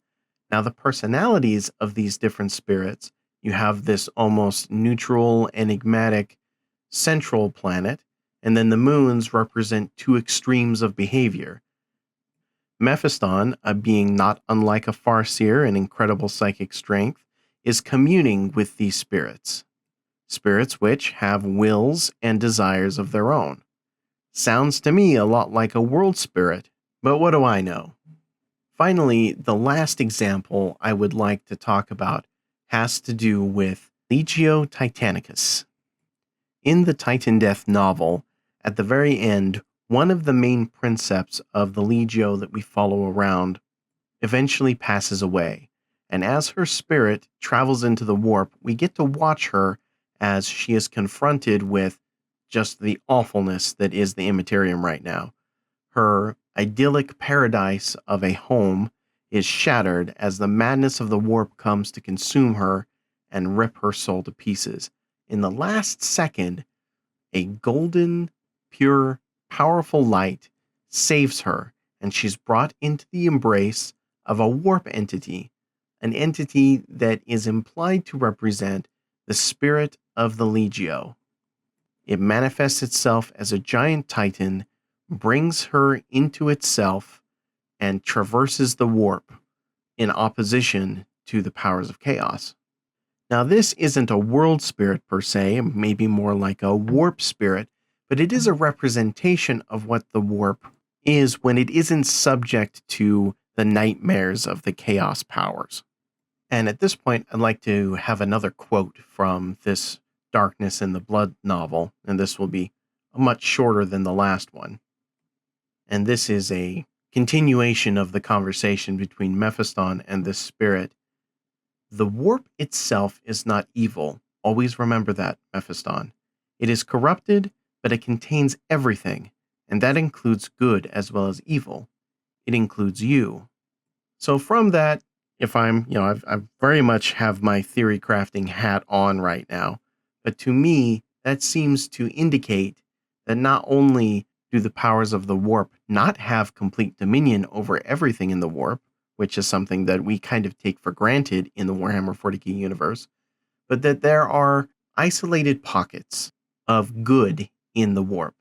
Now, the personalities of these different spirits, you have this almost neutral, enigmatic central planet, and then the moons represent 2 extremes of behavior. Mephiston, a being not unlike a Farseer in incredible psychic strength, is communing with these spirits. Spirits which have wills and desires of their own. Sounds to me a lot like a world spirit, but what do I know? Finally, the last example I would like to talk about has to do with Legio Titanicus. In the Titan Death novel, at the very end, one of the main princeps of the Legio that we follow around eventually passes away, and as her spirit travels into the warp, we get to watch her as she is confronted with just the awfulness that is the Immaterium right now. Her idyllic paradise of a home is shattered as the madness of the warp comes to consume her and rip her soul to pieces. In the last second, a golden, pure, powerful light saves her, and she's brought into the embrace of a warp entity, an entity that is implied to represent the spirit of the Legio. It manifests itself as a giant titan, brings her into itself, and traverses the warp in opposition to the powers of chaos. Now, this isn't a world spirit per se, maybe more like a warp spirit, but it is a representation of what the warp is when it isn't subject to the nightmares of the chaos powers. And at this point, I'd like to have another quote from this Darkness in the Blood novel, and this will be much shorter than the last one. And this is a continuation of the conversation between Mephiston and this spirit. The warp itself is not evil. Always remember that, Mephiston. It is corrupted, but it contains everything, and that includes good as well as evil. It includes you. So from that, if I'm, I very much have my theory crafting hat on right now, but to me, that seems to indicate that not only do the powers of the warp not have complete dominion over everything in the warp, which is something that we kind of take for granted in the Warhammer 40k universe, but that there are isolated pockets of good in the warp,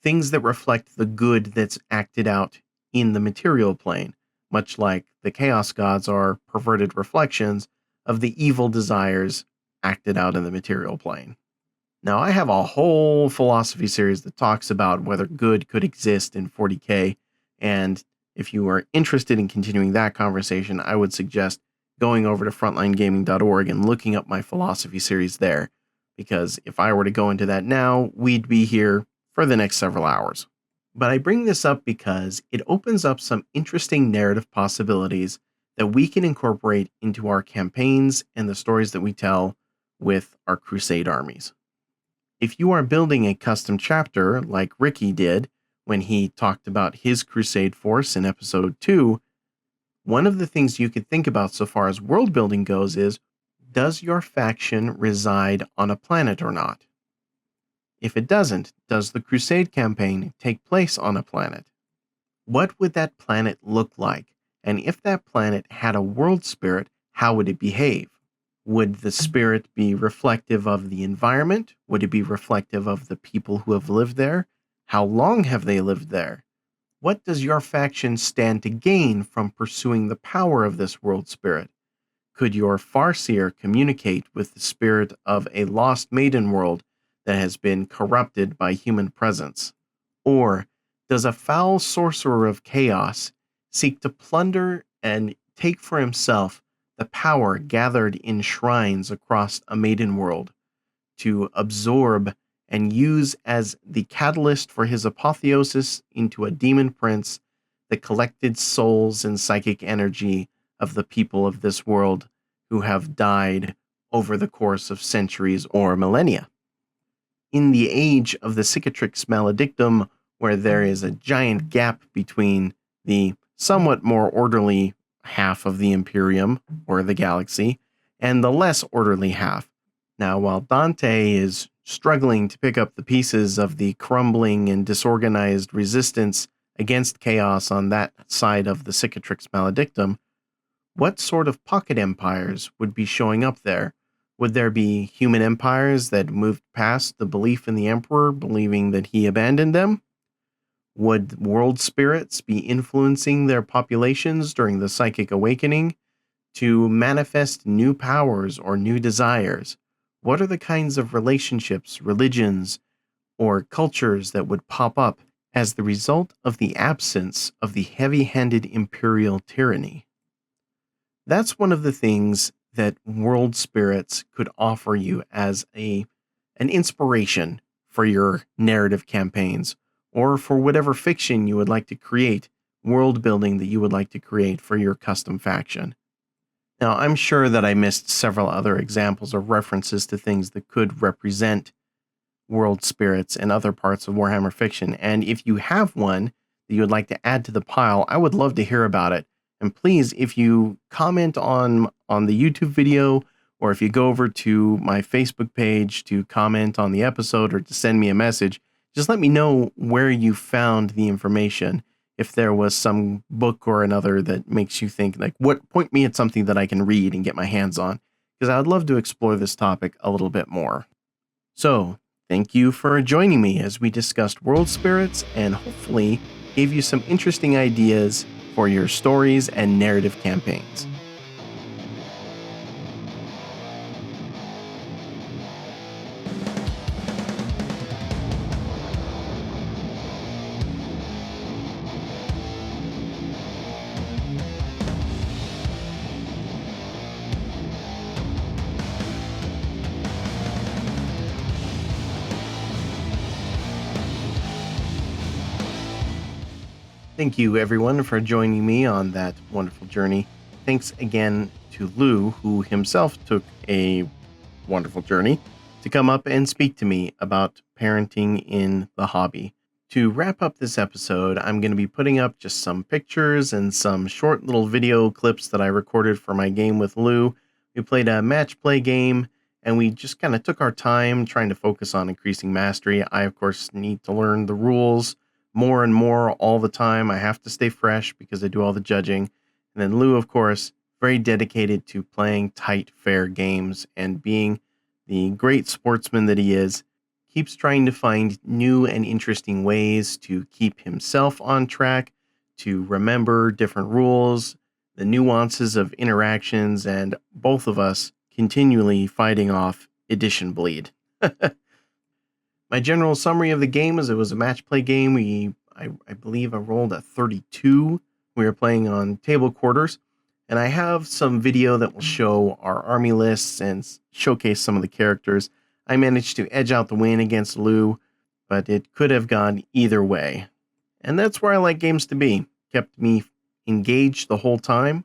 things that reflect the good that's acted out in the material plane, much like the Chaos Gods are perverted reflections of the evil desires acted out in the material plane. Now, I have a whole philosophy series that talks about whether good could exist in 40k, and if you are interested in continuing that conversation, I would suggest going over to frontlinegaming.org and looking up my philosophy series there, because if I were to go into that now, we'd be here for the next several hours. But I bring this up because it opens up some interesting narrative possibilities that we can incorporate into our campaigns and the stories that we tell with our crusade armies. If you are building a custom chapter like Ricky did when he talked about his crusade force in episode 2, one of the things you could think about so far as world building goes is, does your faction reside on a planet or not? If it doesn't, does the crusade campaign take place on a planet? What would that planet look like? And if that planet had a world spirit, how would it behave? Would the spirit be reflective of the environment? Would it be reflective of the people who have lived there? How long have they lived there? What does your faction stand to gain from pursuing the power of this world spirit? Could your Farseer communicate with the spirit of a lost maiden world that has been corrupted by human presence? Or does a foul sorcerer of chaos seek to plunder and take for himself the power gathered in shrines across a maiden world to absorb and use as the catalyst for his apotheosis into a demon prince the collected souls and psychic energy of the people of this world who have died over the course of centuries or millennia? In the age of the Cicatrix Maledictum, where there is a giant gap between the somewhat more orderly half of the Imperium, or the galaxy, and the less orderly half. Now, while Dante is struggling to pick up the pieces of the crumbling and disorganized resistance against chaos on that side of the Cicatrix Maledictum, what sort of pocket empires would be showing up there? Would there be human empires that moved past the belief in the Emperor, believing that he abandoned them? Would world spirits be influencing their populations during the psychic awakening to manifest new powers or new desires? What are the kinds of relationships, religions, or cultures that would pop up as the result of the absence of the heavy-handed imperial tyranny? That's one of the things that world spirits could offer you as an inspiration for your narrative campaigns, or for whatever fiction you would like to create, world building that you would like to create for your custom faction. Now, I'm sure that I missed several other examples or references to things that could represent world spirits in other parts of Warhammer fiction, and if you have one that you would like to add to the pile, I would love to hear about it. And please, if you comment on the YouTube video, or if you go over to my Facebook page to comment on the episode or to send me a message, just let me know where you found the information. If there was some book or another that makes you think, like, point me at something that I can read and get my hands on, because I would love to explore this topic a little bit more. So, thank you for joining me as we discussed world spirits and hopefully gave you some interesting ideas for your stories and narrative campaigns. Thank you, everyone, for joining me on that wonderful journey. Thanks again to Lou, who himself took a wonderful journey to come up and speak to me about parenting in the hobby. To wrap up this episode, I'm going to be putting up just some pictures and some short little video clips that I recorded for my game with Lou. We played a match play game, and we just kind of took our time trying to focus on increasing mastery. I, of course, need to learn the rules more and more all the time. I have to stay fresh because I do all the judging. And then Lou, of course, very dedicated to playing tight, fair games and being the great sportsman that he is, keeps trying to find new and interesting ways to keep himself on track, to remember different rules, the nuances of interactions, and both of us continually fighting off edition bleed. My general summary of the game is it was a match play game. I believe I rolled a 32. We were playing on table quarters, and I have some video that will show our army lists and showcase some of the characters. I managed to edge out the win against Lou, but it could have gone either way. And that's where I like games to be. Kept me engaged the whole time,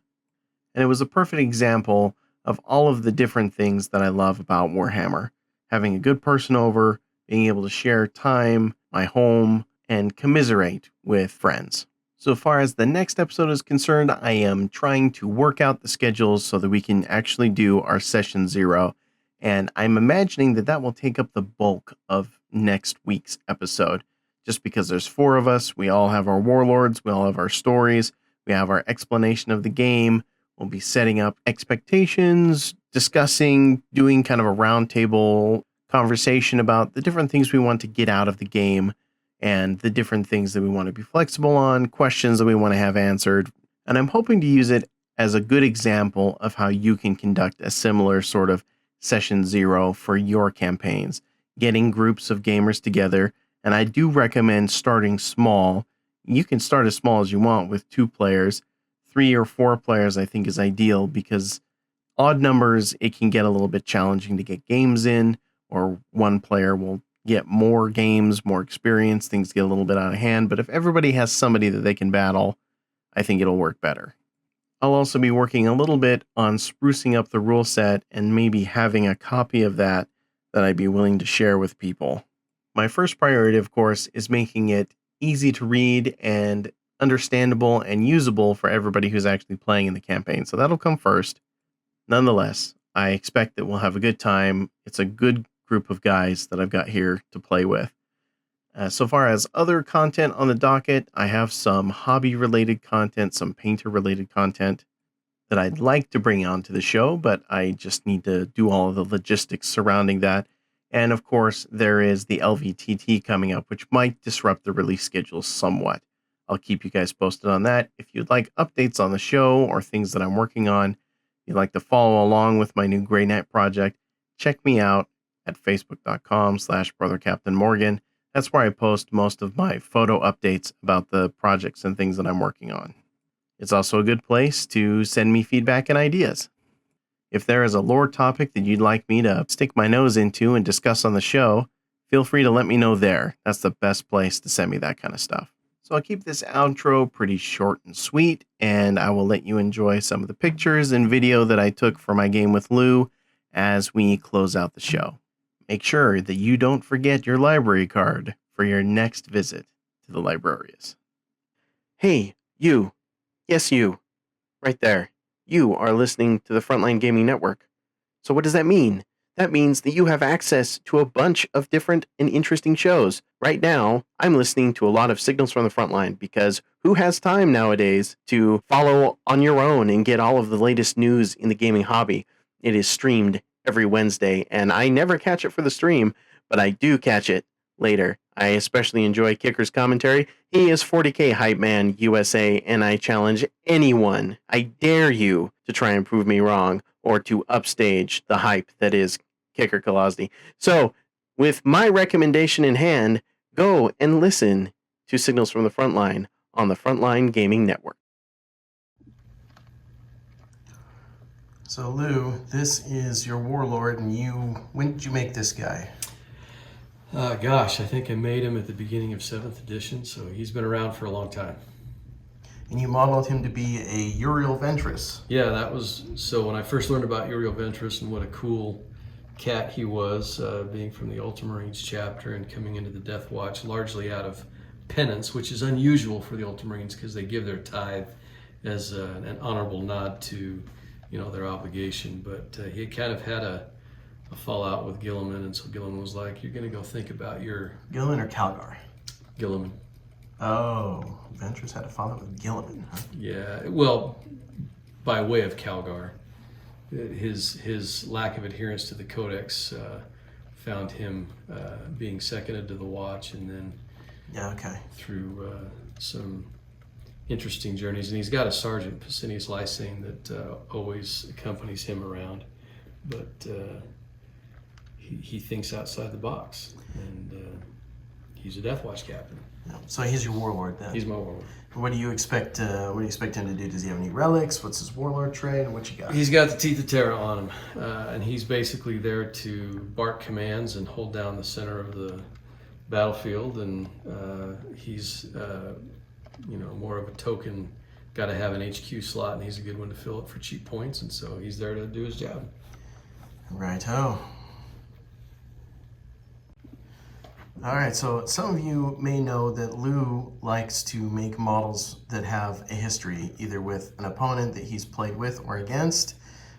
and it was a perfect example of all of the different things that I love about Warhammer. Having a good person over, being able to share time, my home, and commiserate with friends. So far as the next episode is concerned, I am trying to work out the schedules so that we can actually do our session 0. And I'm imagining that that will take up the bulk of next week's episode. Just because there's 4 of us, we all have our warlords, we all have our stories, We have our explanation of the game. We'll be setting up expectations, discussing, doing kind of a roundtable conversation about the different things we want to get out of the game and the different things that we want to be flexible on, questions that we want to have answered. And I'm hoping to use it as a good example of how you can conduct a similar sort of session 0 for your campaigns, getting groups of gamers together. And I do recommend starting small. You can start as small as you want with 2 players. 3 or 4 players, I think, is ideal because odd numbers, it can get a little bit challenging to get games in, or one player will get more games, more experience, things get a little bit out of hand. But if everybody has somebody that they can battle, I think it'll work better. I'll also be working a little bit on sprucing up the rule set and maybe having a copy of that I'd be willing to share with people. My first priority, of course, is making it easy to read and understandable and usable for everybody who's actually playing in the campaign. So that'll come first. Nonetheless, I expect that we'll have a good time. It's a good group of guys that I've got here to play with. So far as other content on the docket, I have some hobby-related content, some painter-related content that I'd like to bring onto the show, but I just need to do all of the logistics surrounding that. And of course, there is the LVTT coming up, which might disrupt the release schedule somewhat. I'll keep you guys posted on that. If you'd like updates on the show or things that I'm working on, you'd like to follow along with my new Grey Knight project, check me out at facebook.com/BrotherCaptainMorgan. That's where I post most of my photo updates about the projects and things that I'm working on. It's also a good place to send me feedback and ideas. If there is a lore topic that you'd like me to stick my nose into and discuss on the show, feel free to let me know there. That's the best place to send me that kind of stuff. So I'll keep this outro pretty short and sweet, and I will let you enjoy some of the pictures and video that I took for my game with Lou as we close out the show. Make sure that you don't forget your library card for your next visit to the Librarius. Hey, you. Yes, you. Right there. You are listening to the Frontline Gaming Network. So what does that mean? That means that you have access to a bunch of different and interesting shows. Right now, I'm listening to a lot of Signals from the Frontline because who has time nowadays to follow on your own and get all of the latest news in the gaming hobby? It is streamed every Wednesday, and I never catch it for the stream, but I do catch it later. I especially enjoy Kicker's commentary. He is 40K Hype Man USA, and I challenge anyone, I dare you to try and prove me wrong or to upstage the hype that is Kicker Kolosny. So, with my recommendation in hand, go and listen to Signals from the Frontline on the Frontline Gaming Network. So Lou, this is your warlord, and when did you make this guy? Gosh, I think I made him at the beginning of 7th edition, so he's been around for a long time. And you modeled him to be a Uriel Ventress. Yeah, that was, so when I first learned about Uriel Ventress and what a cool cat he was, being from the Ultramarines chapter and coming into the Death Watch largely out of penance, which is unusual for the Ultramarines because they give their tithe as an honorable nod to their obligation, but he kind of had a fallout with Gilliman, and so Gilliman was like, you're going to go think about your... Gilliman or Calgar? Gilliman. Oh, Ventress had a fallout with Gilliman, huh? Yeah, well, by way of Calgar. His lack of adherence to the Codex found him being seconded to the Watch, and then through some interesting journeys, and he's got a sergeant, Pesinius Lysane, that always accompanies him around, but he thinks outside the box, and he's a Death Watch captain. So he's your warlord then? He's my warlord. What do you expect? What do you expect him to do? Does he have any relics? What's his warlord trait? What you got? He's got the Teeth of Terra on him, and he's basically there to bark commands and hold down the center of the battlefield, and he's more of a token, got to have an HQ slot, and he's a good one to fill it for cheap points, and so he's there to do his job. Righto. All right, so some of you may know that Lou likes to make models that have a history, either with an opponent that he's played with or against,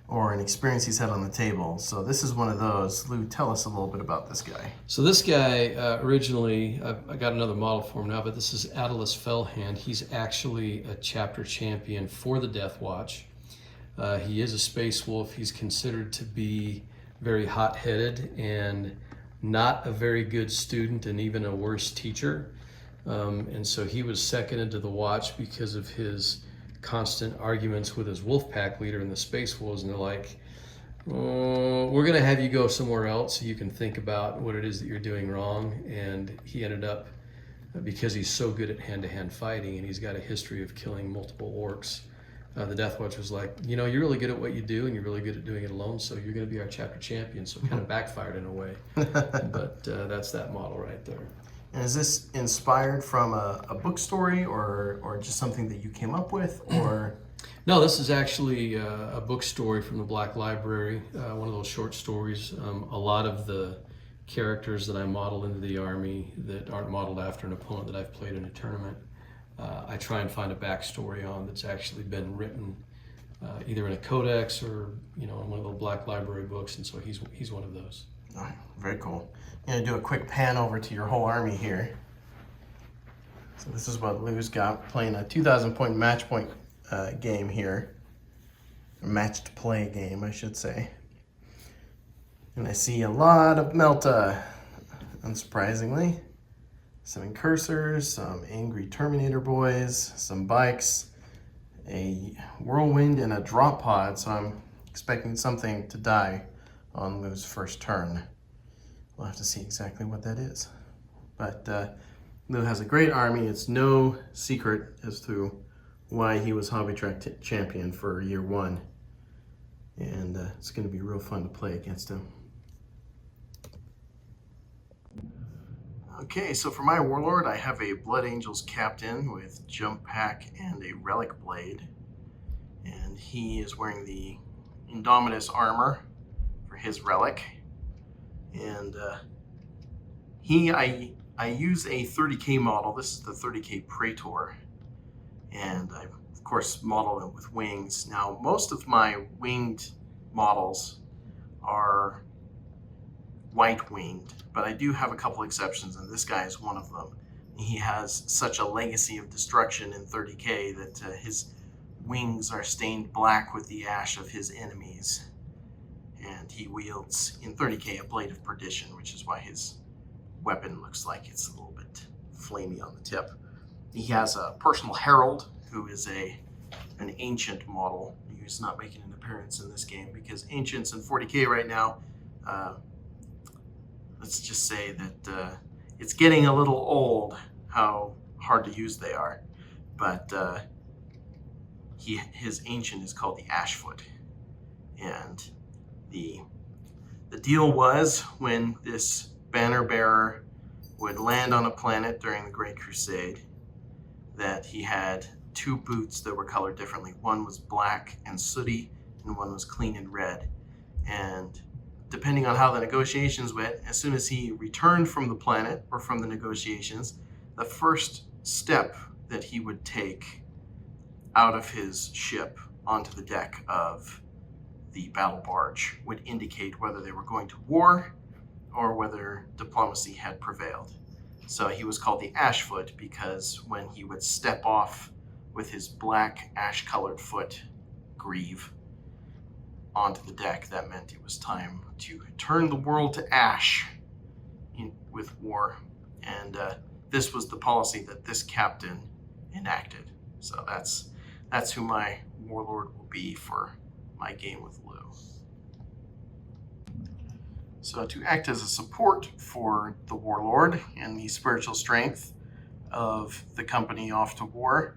or an experience he's had on the table. So this is one of those. Lou, tell us a little bit about this guy. So this guy, originally, I got another model for him now, but this is Atlas Fellhand. He's actually a chapter champion for the Death Watch. He is a space wolf. He's considered to be very hot-headed and not a very good student, and even a worse teacher. And so he was seconded to the watch because of his constant arguments with his wolf pack leader and the space wolves. And they're like, oh, we're going to have you go somewhere else so you can think about what it is that you're doing wrong. And he ended up, because he's so good at hand-to-hand fighting and he's got a history of killing multiple orcs, the Death Watch was like, you know, you're really good at what you do and you're really good at doing it alone, so you're going to be our chapter champion. So it kind of backfired in a way. But that's that model right there. And is this inspired from a book story or just something that you came up with? Or No, this is actually a book story from the Black Library, one of those short stories. A lot of the characters that I model into the army that aren't modeled after an opponent that I've played in a tournament, I try and find a backstory on that's actually been written either in a codex or, you know, in one of the Black Library books, and so he's one of those. Oh, very cool. I'm going to do a quick pan over to your whole army here. So this is what Lou's got, playing a 2,000 point match point game here. A matched play game, I should say. And I see a lot of Melta, unsurprisingly. Some incursors, some angry Terminator boys, some bikes, a whirlwind, and a drop pod. So I'm expecting something to die on Lou's first turn. We'll have to see exactly what that is. But Lou has a great army. It's no secret as to why he was Hobby Track champion for year one. And it's going to be real fun to play against him. Okay, so for my Warlord, I have a Blood Angels captain with jump pack and a relic blade. And he is wearing the Indomitus armor for his relic. And I use a 30K model. This is the 30K Praetor. And I, of course, model it with wings. Now, most of my winged models are white-winged, but I do have a couple exceptions, and this guy is one of them. He has such a legacy of destruction in 30K that his wings are stained black with the ash of his enemies. And he wields, in 30K, a Blade of Perdition, which is why his weapon looks like it's a little bit flamey on the tip. He has a Personal Herald, who is an ancient model. He's not making an appearance in this game because ancients in 40K right now, let's just say that it's getting a little old how hard to use they are. But his ancient is called the Ashfoot. And the deal was, when this banner bearer would land on a planet during the Great Crusade, that he had two boots that were colored differently. One was black and sooty, and one was clean and red. And depending on how the negotiations went, as soon as he returned from the planet or from the negotiations, the first step that he would take out of his ship onto the deck of the battle barge would indicate whether they were going to war or whether diplomacy had prevailed. So he was called the Ashfoot because when he would step off with his black ash-colored foot greave onto the deck, that meant it was time to turn the world to ash with war. And this was the policy that this captain enacted. So that's who my Warlord will be for my game with Lou. So to act as a support for the Warlord and the spiritual strength of the company off to war,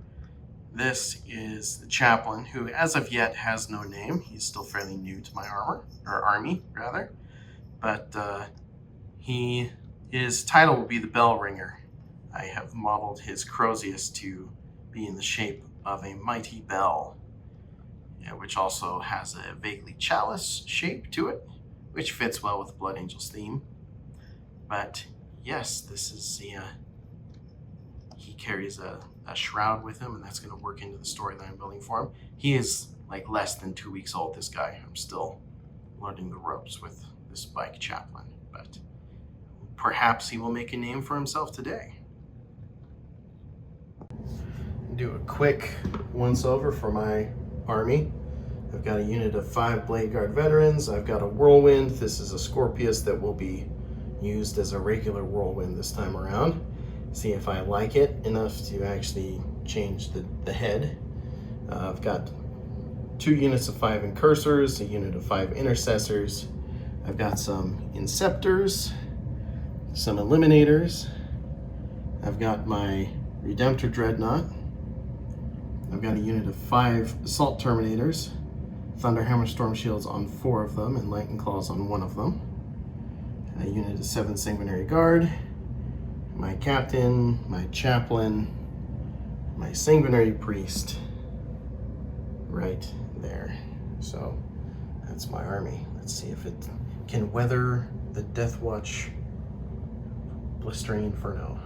this is the chaplain, who as of yet has no name. He's still fairly new to my army rather. But his title will be the Bell Ringer. I have modeled his Crozius to be in the shape of a mighty bell, which also has a vaguely chalice shape to it, which fits well with the Blood Angels theme. But yes, this is he carries a shroud with him, and that's going to work into the story that I'm building for him. He is like less than 2 weeks old, this guy. I'm still learning the ropes with this bike chaplain, but perhaps he will make a name for himself today. Do a quick once over for my army. I've got a unit of 5 Blade Guard veterans. I've got a Whirlwind. This is a Scorpius that will be used as a regular Whirlwind this time around. See if I like it enough to actually change the head. I've got 2 units of 5 Incursors, a unit of 5 Intercessors. I've got some Inceptors, some Eliminators. I've got my Redemptor Dreadnought. I've got a unit of 5 Assault Terminators, Thunderhammer Storm Shields on 4 of them, and Lightning Claws on 1 of them. A unit of 7 Sanguinary Guard, my Captain, my Chaplain, my Sanguinary Priest, right there. So that's my army. Let's see if it can weather the Death Watch blistering inferno.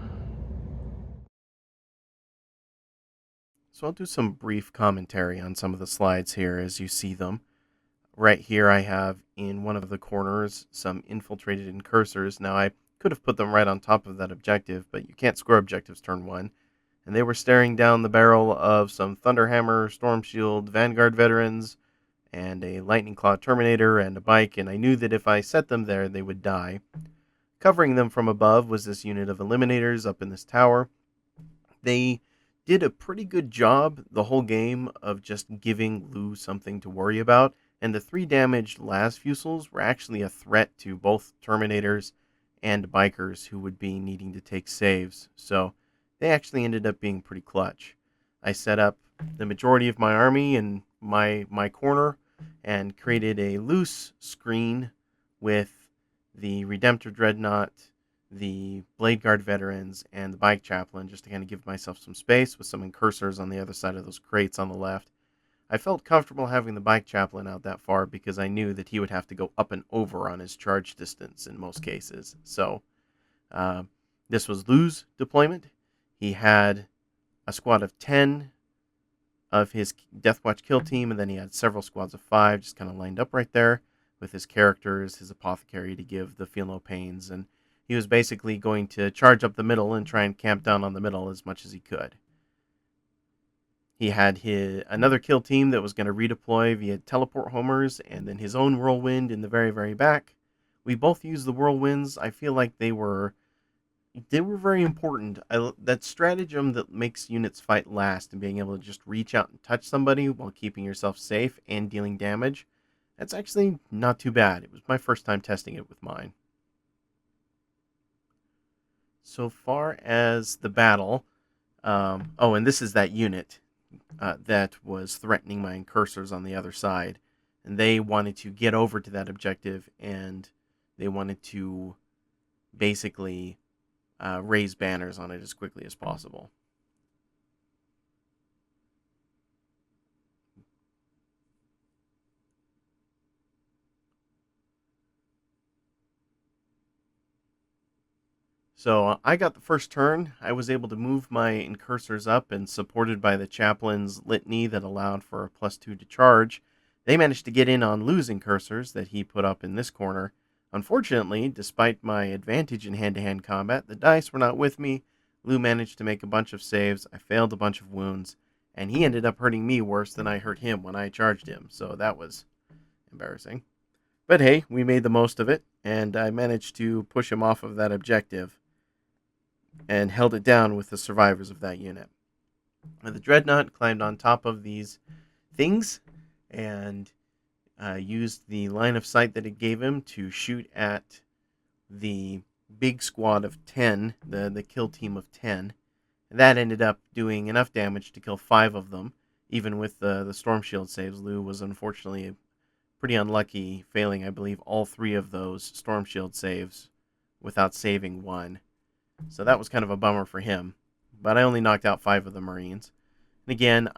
So I'll do some brief commentary on some of the slides here as you see them. Right here I have in one of the corners some infiltrated incursors. Now I could have put them right on top of that objective, but you can't score objectives turn 1. And they were staring down the barrel of some Thunderhammer, Storm Shield, Vanguard veterans, and a Lightning Claw Terminator and a bike, and I knew that if I set them there they would die. Covering them from above was this unit of Eliminators up in this tower. They did a pretty good job the whole game of just giving Lou something to worry about, and the 3 damaged las fusils were actually a threat to both Terminators and bikers who would be needing to take saves, so they actually ended up being pretty clutch. I set up the majority of my army in my corner and created a loose screen with the Redemptor Dreadnought, the Blade Guard veterans, and the Bike Chaplain, just to kind of give myself some space with some Incursors on the other side of those crates on the left. I felt comfortable having the Bike Chaplain out that far because I knew that he would have to go up and over on his charge distance in most cases. So this was Lou's deployment. He had a squad of 10 of his Deathwatch kill team, and then he had several squads of 5 just kind of lined up right there with his characters, his apothecary to give the feel no pains, and he was basically going to charge up the middle and try and camp down on the middle as much as he could. He had another kill team that was going to redeploy via teleport homers, and then his own Whirlwind in the very, very back. We both used the Whirlwinds. I feel like they were very important. That stratagem that makes units fight last and being able to just reach out and touch somebody while keeping yourself safe and dealing damage, that's actually not too bad. It was my first time testing it with mine. So far as the battle, and this is that unit that was threatening my Incursors on the other side, and they wanted to get over to that objective, and they wanted to basically raise banners on it as quickly as possible. So I got the first turn. I was able to move my Incursors up, and supported by the Chaplain's litany that allowed for a +2 to charge, they managed to get in on Lou's Incursors that he put up in this corner. Unfortunately, despite my advantage in hand-to-hand combat, the dice were not with me. Lou managed to make a bunch of saves, I failed a bunch of wounds, and he ended up hurting me worse than I hurt him when I charged him, so that was embarrassing. But hey, we made the most of it, and I managed to push him off of that objective and held it down with the survivors of that unit. The Dreadnought climbed on top of these things and used the line of sight that it gave him to shoot at the big squad of 10, the kill team of 10. And that ended up doing enough damage to kill 5 of them, even with the Storm Shield saves. Lou was unfortunately pretty unlucky, failing, I believe, all 3 of those Storm Shield saves without saving 1. So that was kind of a bummer for him. But I only knocked out 5 of the Marines. And again,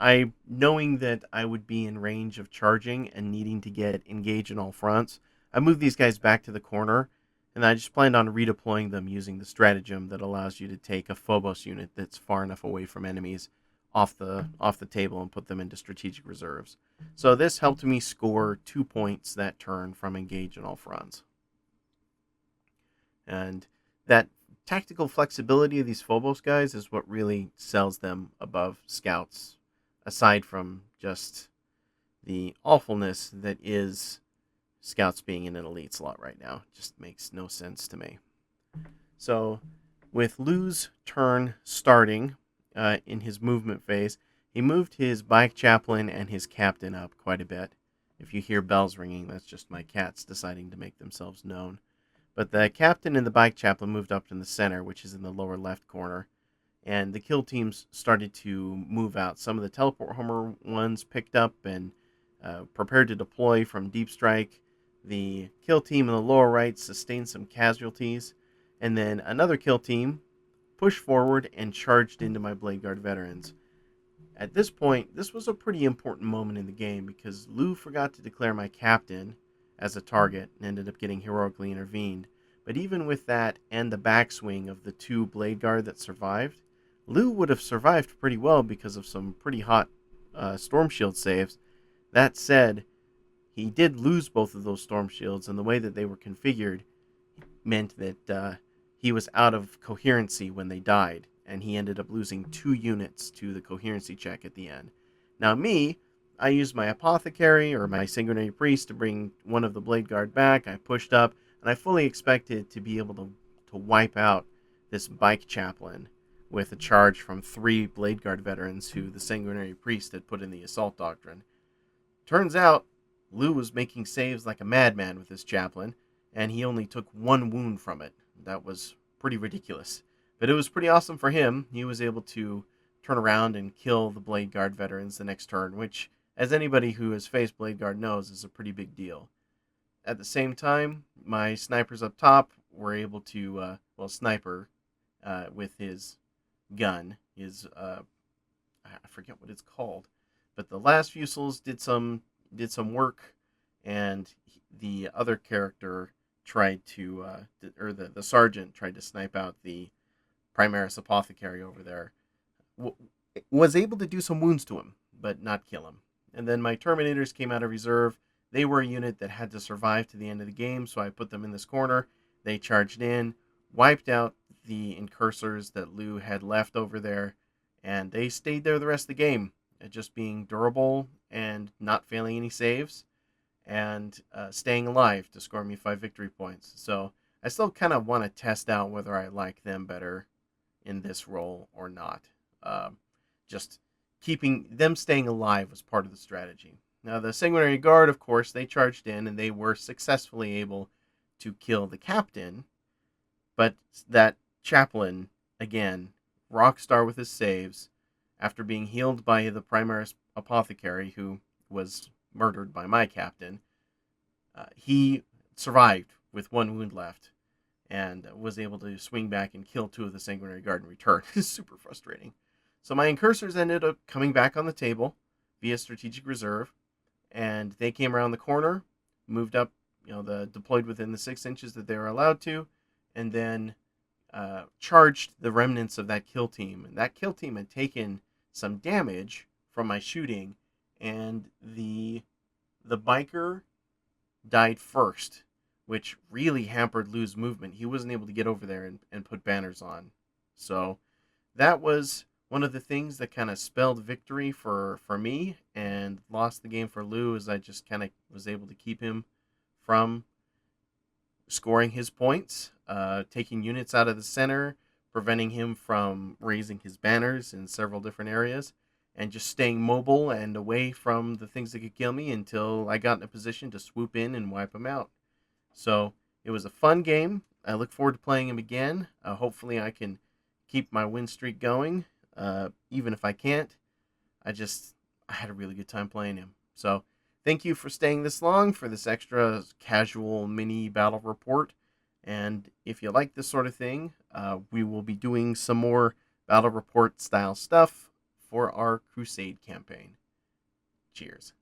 knowing that I would be in range of charging and needing to get engaged in all fronts, I moved these guys back to the corner, and I just planned on redeploying them using the stratagem that allows you to take a Phobos unit that's far enough away from enemies off the table and put them into strategic reserves. So this helped me score 2 points that turn from engage on all fronts. And that tactical flexibility of these Phobos guys is what really sells them above scouts, aside from just the awfulness that is scouts being in an elite slot right now. It just makes no sense to me. So with Lou's turn starting in his movement phase, he moved his bike chaplain and his captain up quite a bit. If you hear bells ringing, that's just my cats deciding to make themselves known. But the captain and the bike chaplain moved up in the center, which is in the lower left corner. And the kill teams started to move out. Some of the teleport homer ones picked up and prepared to deploy from deep strike. The kill team in the lower right sustained some casualties. And then another kill team pushed forward and charged into my Blade Guard veterans. At this point, this was a pretty important moment in the game because Lou forgot to declare my captain as a target and ended up getting heroically intervened. But even with that and the backswing of the 2 Blade Guard that survived, Lou would have survived pretty well because of some pretty hot Storm Shield saves. That said, he did lose both of those Storm Shields, and the way that they were configured meant that he was out of coherency when they died, and he ended up losing 2 units to the coherency check at the end. Now me, I used my Apothecary or my Sanguinary Priest to bring one of the Blade Guard back. I pushed up, and I fully expected to be able to wipe out this Bike Chaplain with a charge from 3 Blade Guard veterans who the Sanguinary Priest had put in the Assault Doctrine. Turns out, Lou was making saves like a madman with this Chaplain, and he only took 1 wound from it. That was pretty ridiculous. But it was pretty awesome for him. He was able to turn around and kill the Blade Guard veterans the next turn, which, as anybody who has faced Blade Guard knows, is a pretty big deal. At the same time, my snipers up top were able to, sniper with his gun, I forget what it's called, but the last Fusils did some work, and the other character tried to, the sergeant tried to snipe out the Primaris Apothecary over there. Was able to do some wounds to him, but not kill him. And then my Terminators came out of reserve. They were a unit that had to survive to the end of the game, so I put them in this corner. They charged in, wiped out the Incursors that Lou had left over there, and they stayed there the rest of the game, just being durable and not failing any saves, and staying alive to score me 5 victory points. So I still kind of want to test out whether I like them better in this role or not. Just keeping them staying alive was part of the strategy. Now, the Sanguinary Guard, of course, they charged in, and they were successfully able to kill the captain, but that Chaplain, again, rockstar with his saves, after being healed by the Primaris Apothecary, who was murdered by my captain, he survived with 1 wound left, and was able to swing back and kill 2 of the Sanguinary Guard in return. It's super frustrating. So my Incursors ended up coming back on the table via strategic reserve, and they came around the corner, moved up, deployed within the 6 inches that they were allowed to, and then charged the remnants of that kill team. And that kill team had taken some damage from my shooting, and the biker died first, which really hampered Lou's movement. He wasn't able to get over there and put banners on. So that was one of the things that kind of spelled victory for me, and lost the game for Lou, as I just kind of was able to keep him from scoring his points, taking units out of the center, preventing him from raising his banners in several different areas, and just staying mobile and away from the things that could kill me until I got in a position to swoop in and wipe him out. So it was a fun game. I look forward to playing him again. Hopefully I can keep my win streak going. Even if I can't, I had a really good time playing him. So thank you for staying this long for this extra casual mini battle report. And if you like this sort of thing, we will be doing some more battle report style stuff for our Crusade campaign. Cheers.